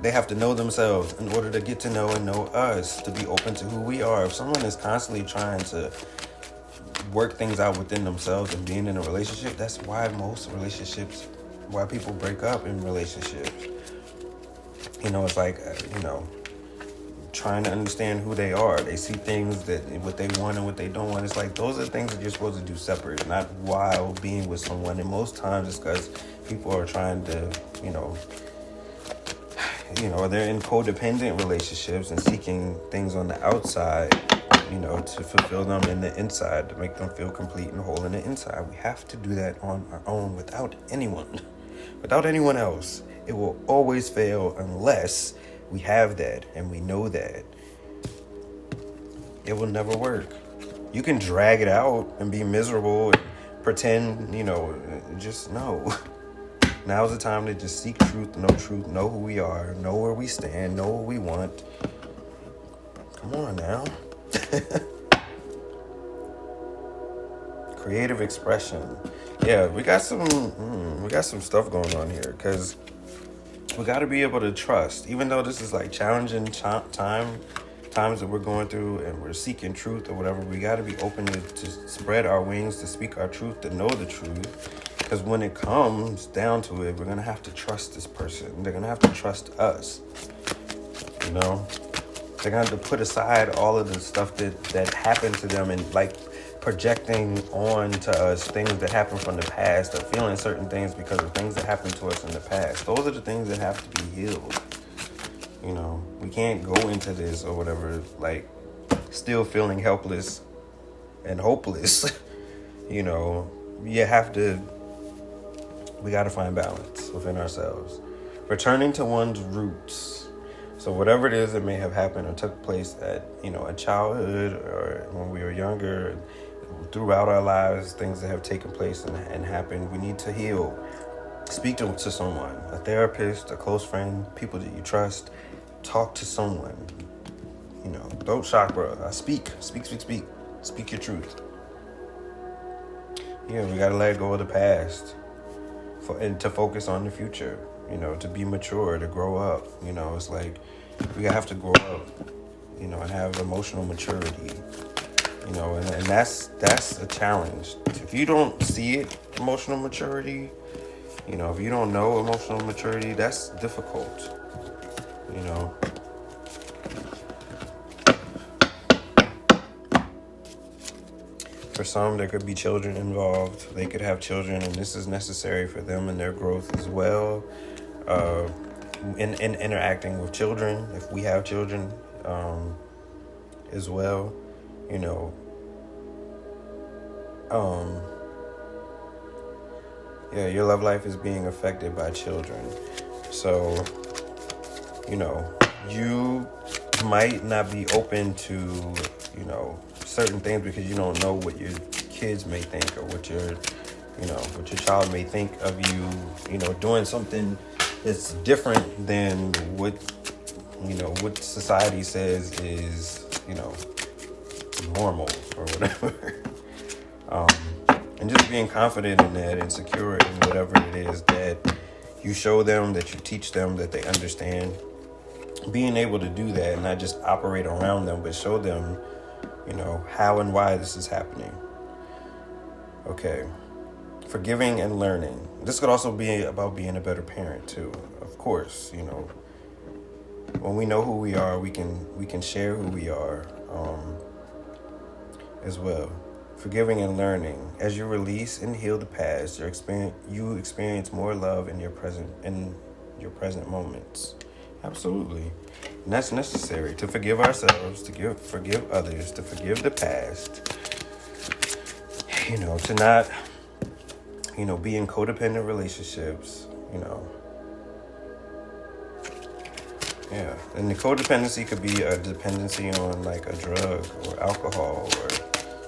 They have to know themselves in order to get to know and know us, to be open to who we are. If someone is constantly trying to work things out within themselves and being in a relationship, that's why why people break up in relationships. It's like, trying to understand who they are. They see things what they want and what they don't want. It's like, those are things that you're supposed to do separate, not while being with someone. And most times it's because people are trying to, they're in codependent relationships and seeking things on the outside, to fulfill them in the inside, to make them feel complete and whole in the inside. We have to do that on our own without anyone else. It will always fail unless we have that and we know that. It will never work. You can drag it out and be miserable and pretend, just no. Now's the time to just seek truth, know who we are, know where we stand, know what we want. Come on now. Creative expression. Yeah, we got some stuff going on here, because we got to be able to trust, even though this is like challenging times that we're going through and we're seeking truth or whatever. We got to be open to spread our wings, to speak our truth, to know the truth. Because when it comes down to it, we're going to have to trust this person. They're going to have to trust us. You know, they're going to have to put aside all of the stuff that happened to them, and like projecting on to us things that happened from the past, or feeling certain things because of things that happened to us in the past. Those are the things that have to be healed. You know, we can't go into this or whatever like still feeling helpless and hopeless. You know, we got to find balance within ourselves. Returning to one's roots. So whatever it is that may have happened or took place at, a childhood or when we were younger, throughout our lives, things that have taken place and happened, we need to heal. Speak to someone, a therapist, a close friend, people that you trust. Talk to someone. Throat chakra. Speak your truth. Yeah, we gotta let go of the past and to focus on the future. To be mature, to grow up. It's like we have to grow up, and have emotional maturity. And that's a challenge. If you don't see it, emotional maturity, if you don't know emotional maturity, that's difficult. For some, there could be children involved. They could have children, and this is necessary for them and their growth as well. In interacting with children, if we have children as well, your love life is being affected by children. So, you might not be open to, certain things because you don't know what your kids may think, or what your child may think of you, doing something that's different than what society says is, normal or whatever. And just being confident in that and secure in whatever it is that you show them, that you teach them, that they understand. Being able to do that and not just operate around them, but show them, how and why this is happening. Okay. Forgiving and learning. This could also be about being a better parent too. Of course, when we know who we are, we can share who we are as well. Forgiving and learning. As you release and heal the past, you experience more love in your present moments. Absolutely. And that's necessary to forgive ourselves, to forgive others, to forgive the past. To not, be in codependent relationships, Yeah. And the codependency could be a dependency on like a drug or alcohol or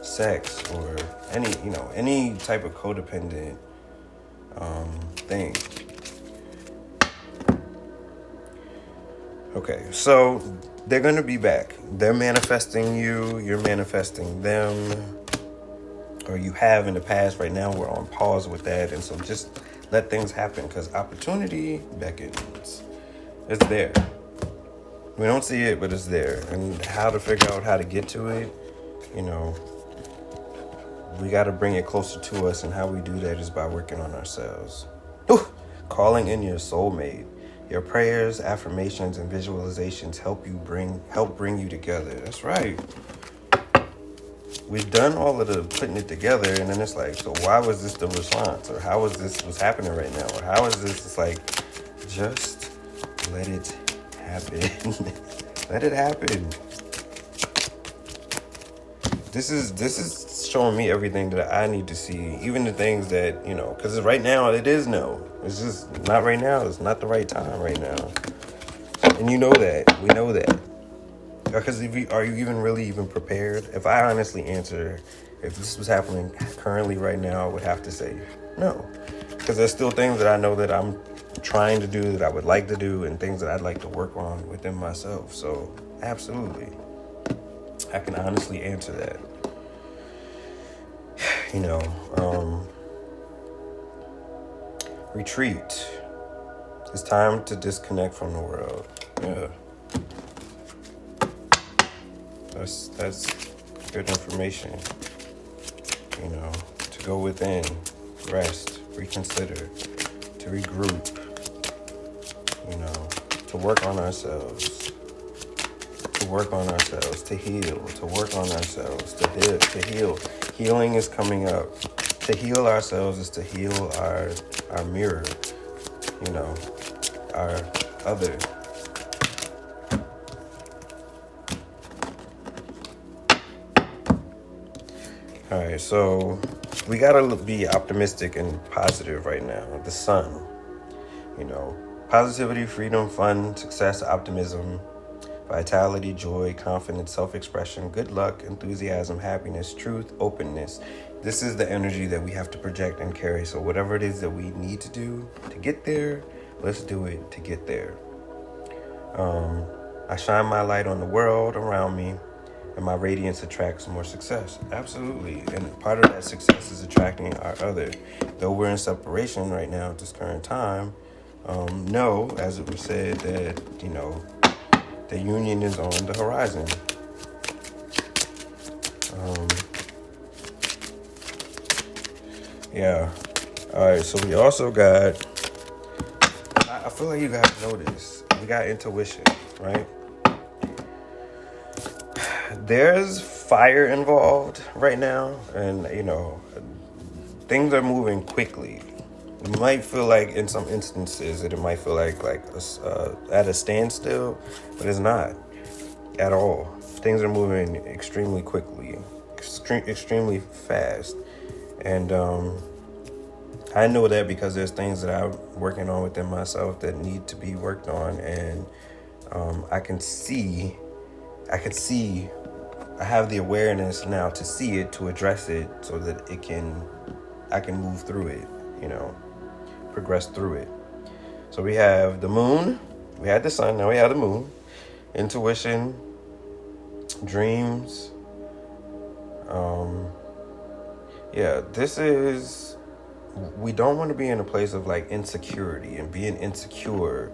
sex or any type of codependent thing. Okay, so they're going to be back. They're manifesting you. You're manifesting them. Or you have in the past. Right now, we're on pause with that. And so just let things happen, because opportunity beckons. It's there. We don't see it, but it's there. And how to figure out how to get to it, we got to bring it closer to us. And how we do that is by working on ourselves. Calling in your soulmate. Your prayers, affirmations, and visualizations help bring you together. That's right. We've done all of the putting it together, and then it's like, so why was this the response? Or how is this what's happening right now? Or how is this? It's like, just let it happen. Let it happen. This is showing me everything that I need to see, even the things that, because right now it is no. It's just not right now. It's not the right time right now. And you know that. We know that. Because are you even prepared? If I honestly answer, if this was happening currently right now, I would have to say no. Because there's still things that I know that I'm trying to do, that I would like to do, and things that I'd like to work on within myself. So, absolutely. I can honestly answer that. you know, retreat. It's time to disconnect from the world. Yeah. That's good information. You know, to go within, rest, reconsider, to regroup, you know, to work on ourselves, to heal, to work on ourselves, to heal. Healing is coming up. To heal ourselves is to heal our mirror, you know, our other. All right, so we gotta be optimistic and positive right now. The sun, you know, positivity, freedom, fun, success, optimism, vitality, joy, confidence, self-expression, good luck, enthusiasm, happiness, truth, openness. This is the energy that we have to project and carry. So whatever it is that we need to do to get there, let's do it to get there. I shine my light on the world around me, and my radiance attracts more success. Absolutely. And part of that success is attracting our other. Though we're in separation right now at this current time, know, as it was said, that, you know, the union is on the horizon. Yeah. All right. So we also got, I feel like you guys know this. We got intuition, right? There's fire involved right now, and you know, things are moving quickly. It might feel like in some instances it might feel like at a standstill, but it's not at all. Things are moving extremely quickly, extremely fast, and I know that because there's things that I'm working on within myself that need to be worked on, and I can see. I have the awareness now to see it, to address it, so that I can move through it, you know, progress through it. So we have the moon, we had the sun, now we have the moon, intuition, dreams. We don't want to be in a place of like insecurity and being insecure,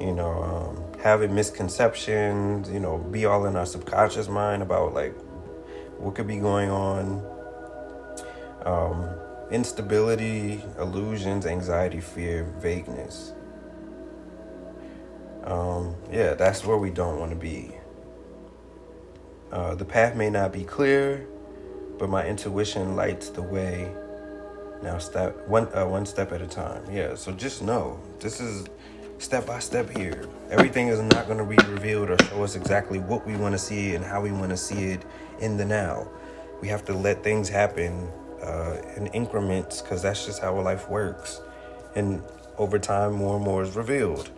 you know, having misconceptions, you know, be all in our subconscious mind about like what could be going on, instability, illusions, anxiety, fear, vagueness. That's where we don't want to be. The path may not be clear, but my intuition lights the way. Now, one step at a time. Yeah, so just know this is step by step here. Everything is not going to be revealed or show us exactly what we want to see and how we want to see it in the now. We have to let things happen in increments, because that's just how life works. And over time, more and more is revealed.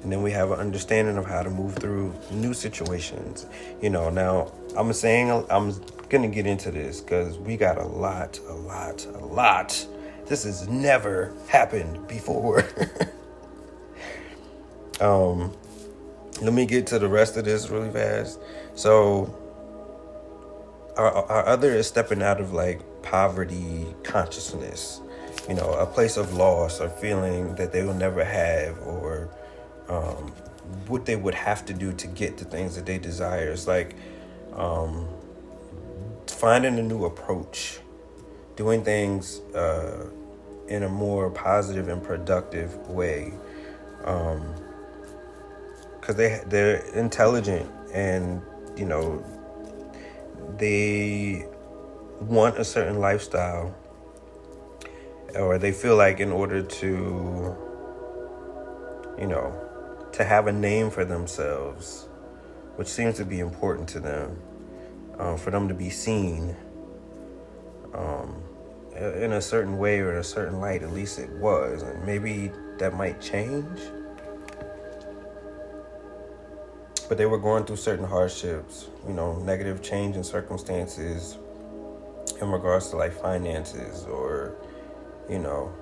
And then we have an understanding of how to move through new situations. You know, now I'm going to get into this because we got a lot. This has never happened before. Let me get to the rest of this really fast. So our other is stepping out of like poverty consciousness, you know, a place of loss or feeling that they will never have, or what they would have to do to get the things that they desire. It's like finding a new approach, doing things in a more positive and productive way, because they're intelligent, and you know, they want a certain lifestyle, or they feel like in order to, you know, to have a name for themselves, which seems to be important to them, for them to be seen in a certain way or in a certain light. At least it was, and maybe that might change. But they were going through certain hardships, you know, negative change in circumstances in regards to like finances, or, you know,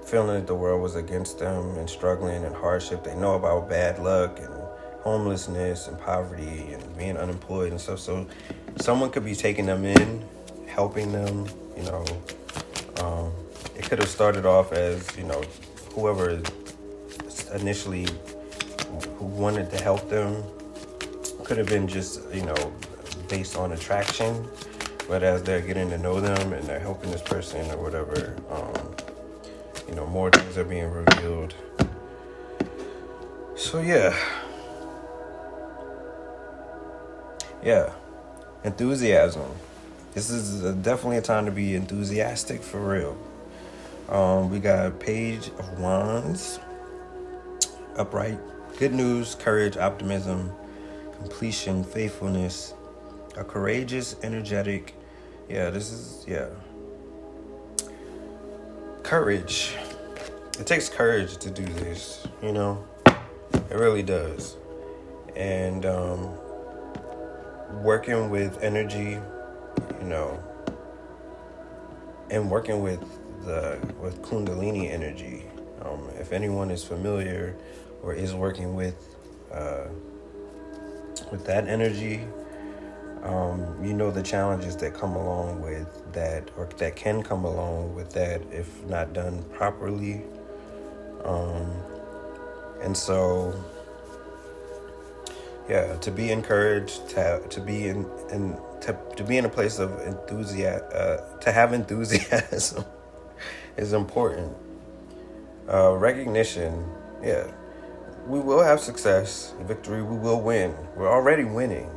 feeling that the world was against them and struggling and hardship. They know about bad luck and homelessness and poverty and being unemployed and stuff. So someone could be taking them in, helping them. It could have started off as, whoever initially who wanted to help them could have been just, based on attraction. But as they're getting to know them and they're helping this person or whatever, more things are being revealed. So yeah, enthusiasm. This is definitely a time to be enthusiastic for real. We got Page of Wands, upright, good news, courage, optimism, completion, faithfulness, a courageous, energetic. Courage. It takes courage to do this, It really does. And working with energy, and working with Kundalini energy. If anyone is familiar or is working with that energy, the challenges that come along with that, or that can come along with that if not done properly. And so, to be encouraged, to be in a place of enthusiasm, to have enthusiasm is important. Recognition, we will have success, victory, we will win. We're already winning.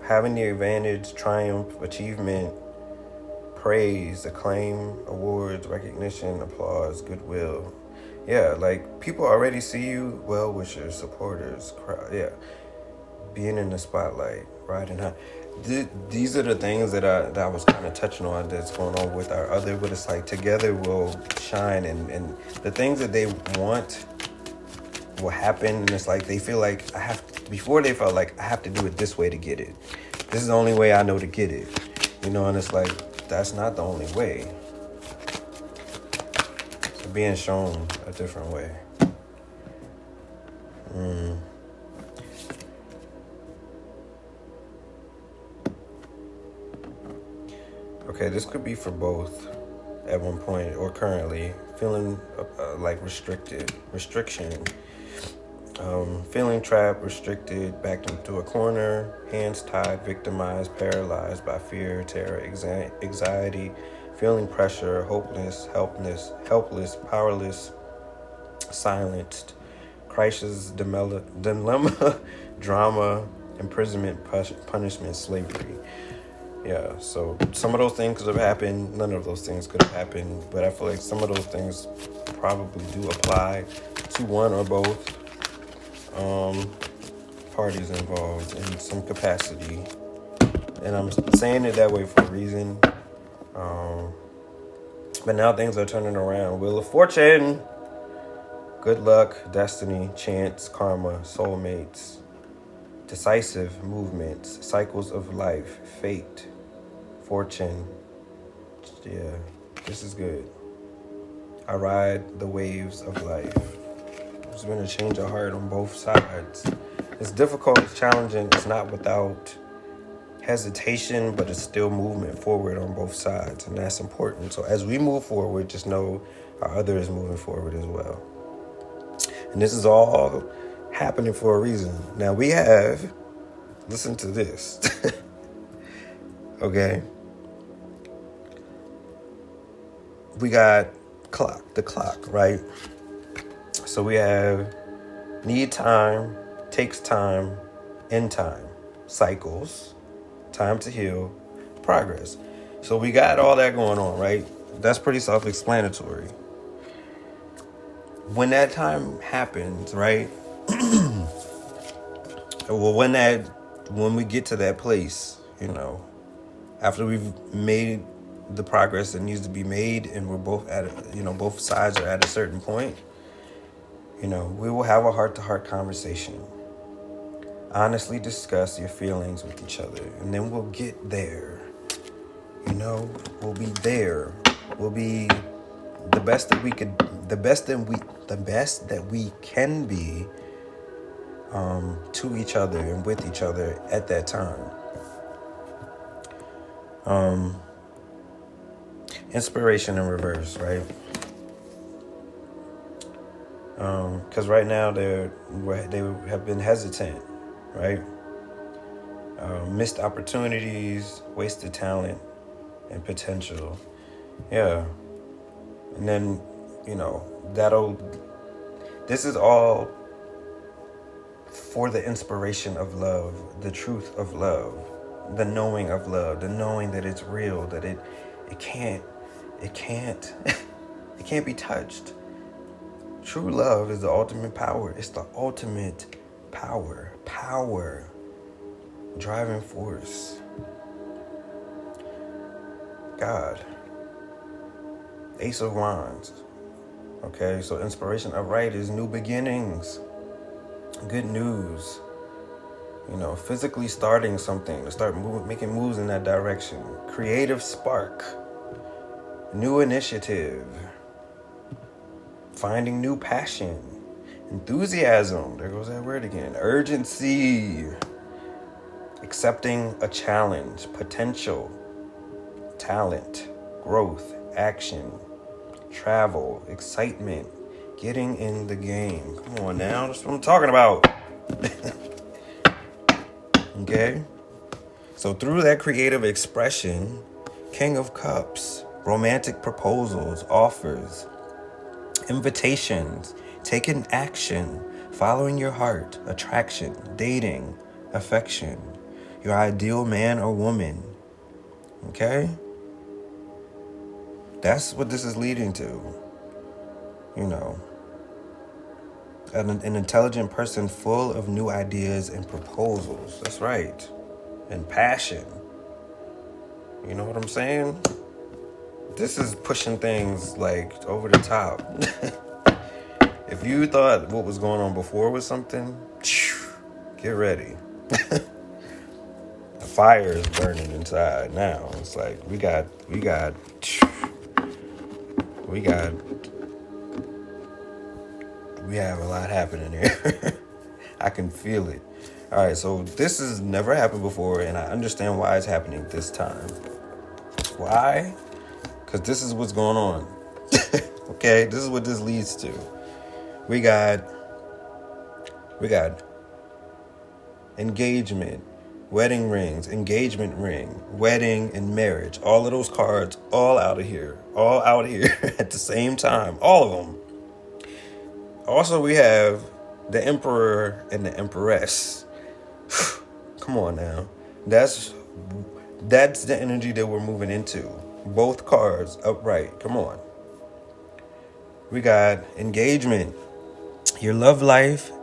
Having the advantage, triumph, achievement, praise, acclaim, awards, recognition, applause, goodwill. People already see you, well-wishers, supporters, crowd, being in the spotlight, riding high. These are the things that I was kind of touching on that's going on with our other, but it's like together we'll shine, and the things that they want will happen, and it's like they feel like before they felt like I have to do it this way to get it. This is the only way I know to get it, and it's like, that's not the only way. So being shown a different way. Okay, this could be for both at one point or currently. Feeling like restriction. Feeling trapped, restricted, backed into a corner, hands tied, victimized, paralyzed by fear, terror, anxiety, feeling pressure, hopeless, helpless, powerless, silenced, crisis, dilemma, drama, imprisonment, punishment, slavery. So some of those things could have happened. None of those things could have happened. But I feel like some of those things probably do apply to one or both parties involved in some capacity. And I'm saying it that way for a reason. But now things are turning around. Wheel of Fortune. Good luck, destiny, chance, karma, soulmates, decisive movements, cycles of life, fate, fortune. This is good. I ride the waves of life. It's been a change of heart on both sides. It's difficult, it's challenging, it's not without hesitation, but it's still movement forward on both sides, and that's important. So as we move forward, just know our other is moving forward as well. And this is all happening for a reason. Now we have, listen to this, okay? We got the clock, right? So we have need time, takes time, end time, cycles, time to heal, progress. So we got all that going on, right? That's pretty self-explanatory. When that time happens, right? Well, when we get to that place, after we've made the progress that needs to be made, and we're both both sides are at a certain point, we will have a heart-to-heart conversation. Honestly discuss your feelings with each other, and then we'll get there. We'll be there. We'll be the best that we can be to each other and with each other at that time. Inspiration in reverse, right? Because right now they have been hesitant, right? Missed opportunities, wasted talent, and potential. Yeah. And then, this is all for the inspiration of love, the truth of love, the knowing of love, the knowing that it's real, that it can't it can't be touched. True love is the ultimate power. It's the ultimate power, driving force. God. Ace of Wands. Okay, so inspiration upright is new beginnings. Good news. Physically starting something, to start making moves in that direction. Creative spark. New initiative. Finding new passion. Enthusiasm. There goes that word again. Urgency. Accepting a challenge. Potential. Talent. Growth. Action. Travel. Excitement. Getting in the game. Come on now. That's what I'm talking about. Okay? So through that creative expression, King of Cups, romantic proposals, offers, invitations, taking action, following your heart, attraction, dating, affection, your ideal man or woman. Okay? That's what this is leading to. An intelligent person full of new ideas and proposals. That's right. And passion. You know what I'm saying? This is pushing things like over the top. If you thought what was going on before was something, get ready. The fire is burning inside now. It's like we have a lot happening here. I can feel it. All right, so this has never happened before, and I understand why it's happening this time. Why? Because this is what's going on. Okay, this is what this leads to. We got engagement, wedding rings, engagement ring, wedding, and marriage. All of those cards, all out here at the same time. All of them. Also, we have the Emperor and the Empress. Come on now. That's the energy that we're moving into. Both cards upright. Come on. We got engagement. Your love life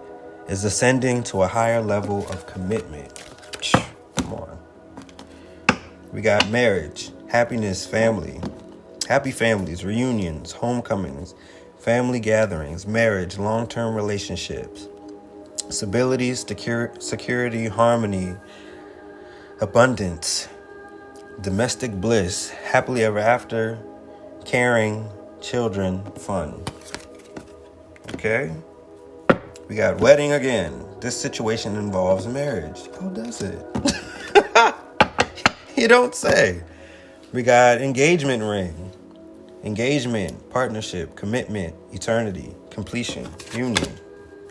is ascending to a higher level of commitment. Come on. We got marriage, happiness, family. Happy families, reunions, homecomings, family gatherings, marriage, long-term relationships, stability, security, harmony, abundance, domestic bliss, happily ever after, caring, children, fun. Okay? We got wedding again. This situation involves marriage. Oh, does it? You don't say. We got engagement ring. Engagement, partnership, commitment, eternity, completion, union.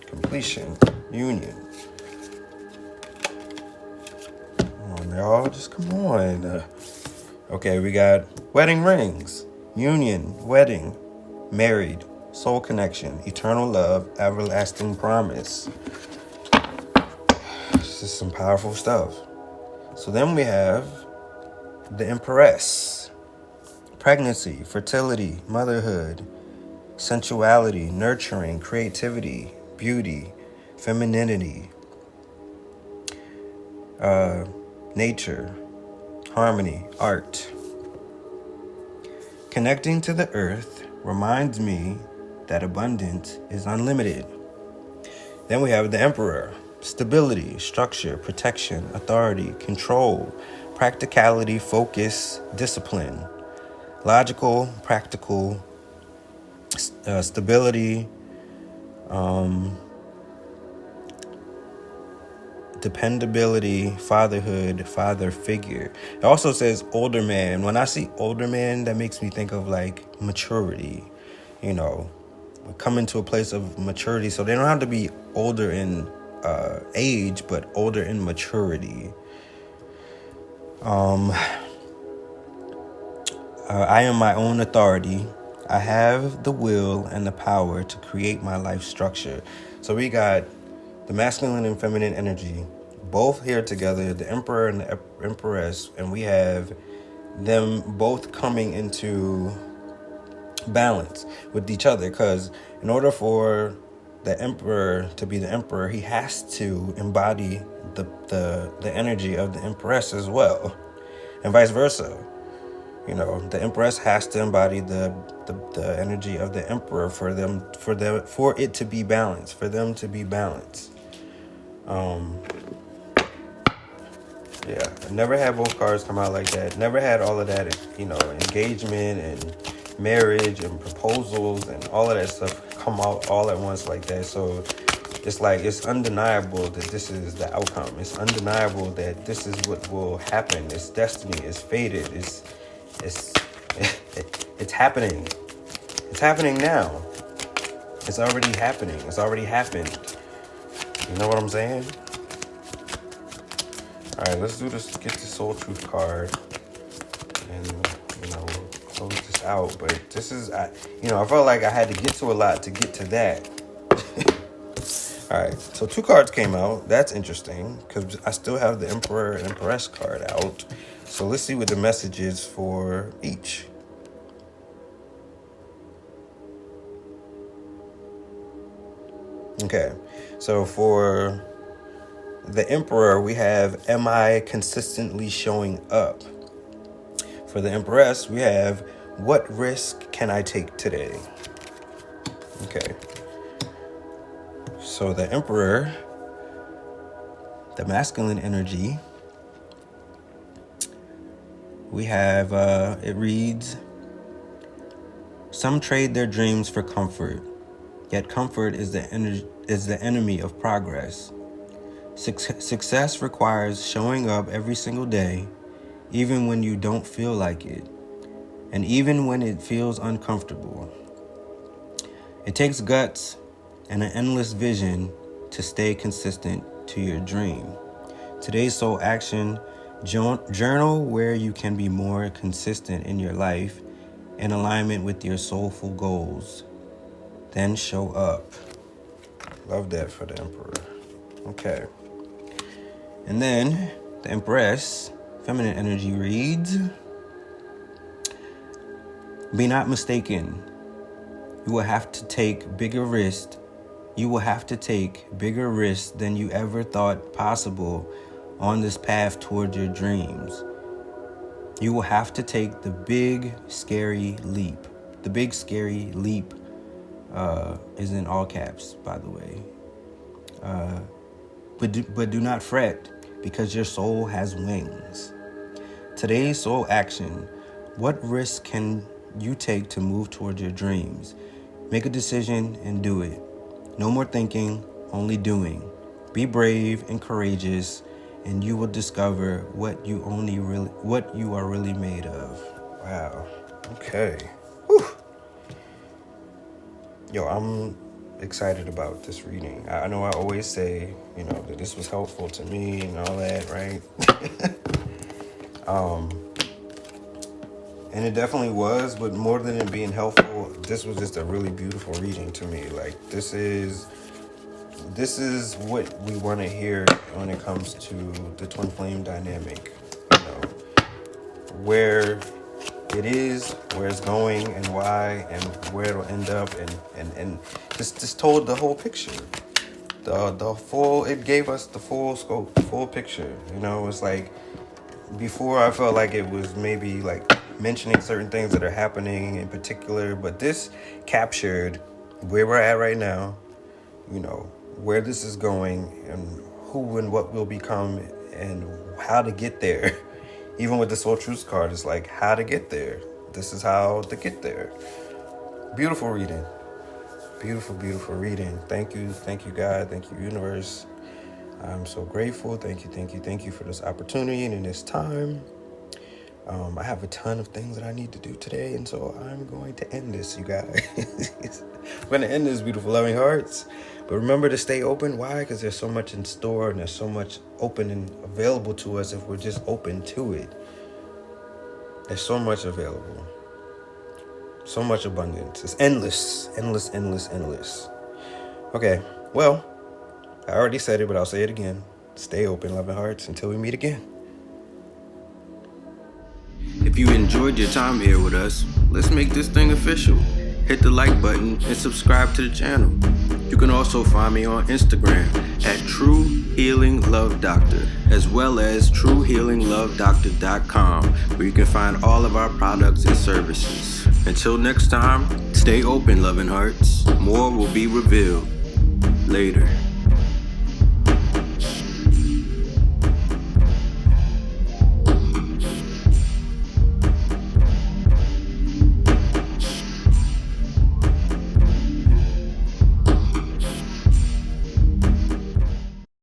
Completion, union. Come on, y'all. Just come on. Okay, we got wedding rings. Union, wedding, married, soul connection, eternal love, everlasting promise. This is some powerful stuff. So then we have the Empress. Pregnancy, fertility, motherhood, sensuality, nurturing, creativity, beauty, femininity, nature, harmony, art. Connecting to the earth reminds me that abundance is unlimited. Then we have the Emperor. Stability, structure, protection, authority, control, practicality, focus, discipline. Logical, practical, stability, dependability, fatherhood, father figure. It also says older man. When I see older man, that makes me think of like maturity. We're coming to a place of maturity, so they don't have to be older in age, but older in maturity. I am my own authority. I have the will and the power to create my life structure. So we got the masculine and feminine energy, both here together, the emperor and the empress, and we have them both coming into balance with each other, because in order for the emperor to be the emperor, he has to embody the energy of the empress as well, and vice versa. The empress has to embody the energy of the emperor for it to be balanced, for them to be balanced. I never had both cards come out like that. Never had all of that, engagement and marriage and proposals and all of that stuff come out all at once like that. So it's like, it's undeniable that this is the outcome. It's undeniable that this is what will happen. It's destiny. It's fated. It's happening. It's happening now. It's already happening. It's already happened. You know what I'm saying? All right, let's do this. Get the Soul Truth card, and close this out. But this is, I felt like I had to get to a lot to get to that. All right, so 2 cards came out. That's interesting because I still have the Emperor and Empress card out. So let's see what the message is for each. Okay, so for the Emperor, we have, am I consistently showing up? For the Empress, we have, what risk can I take today? Okay. So the Emperor, the masculine energy, we have, it reads, some trade their dreams for comfort, yet comfort is the enemy of progress. Success requires showing up every single day, even when you don't feel like it, and even when it feels uncomfortable. It takes guts and an endless vision to stay consistent to your dream. Today's soul action, journal where you can be more consistent in your life in alignment with your soulful goals. Then show up. Love that for the Emperor. Okay. And then the Empress, feminine energy, reads, be not mistaken. You will have to take bigger risks. You will have to take bigger risks than you ever thought possible on this path toward your dreams. You will have to take the big, scary leap. The big, scary leap is in all caps, by the way. But do not fret, because your soul has wings. Today's soul action. What risk can you take to move toward your dreams? Make a decision and do it. No more thinking, only doing. Be brave and courageous, and you will discover what you are really made of. Wow. Okay. Whew. Yo, I'm excited about this reading. I know I always say, that this was helpful to me and all that, right? And it definitely was, but more than it being helpful, this was just a really beautiful reading to me. Like, this is what we want to hear when it comes to the twin flame dynamic. Where it is, where it's going, and why, and where it'll end up, and just told the whole picture. It gave us the full scope, the full picture. It's like, before I felt like it was maybe like mentioning certain things that are happening in particular, but this captured where we're at right now, where this is going, and who and what will become, and how to get there. Even with the Soul Truth card, it's like how to get there. This is how to get there. Beautiful reading. Beautiful, beautiful reading. Thank you, God. Thank you, universe. I'm so grateful. Thank you for this opportunity and in this time. I have a ton of things that I need to do today, and so I'm going to end this, you guys. I'm going to end this, beautiful loving hearts. But remember to stay open. Why? Because there's so much in store, and there's so much open and available to us if we're just open to it. There's so much available. So much abundance. It's endless. Okay, well, I already said it, but I'll say it again. Stay open, loving hearts, until we meet again. If you enjoyed your time here with us, let's make this thing official. Hit the like button and subscribe to the channel. You can also find me on Instagram at True Healing Love Doctor, as well as TrueHealingLoveDoctor.com, where you can find all of our products and services. Until next time, stay open, loving hearts. More will be revealed later.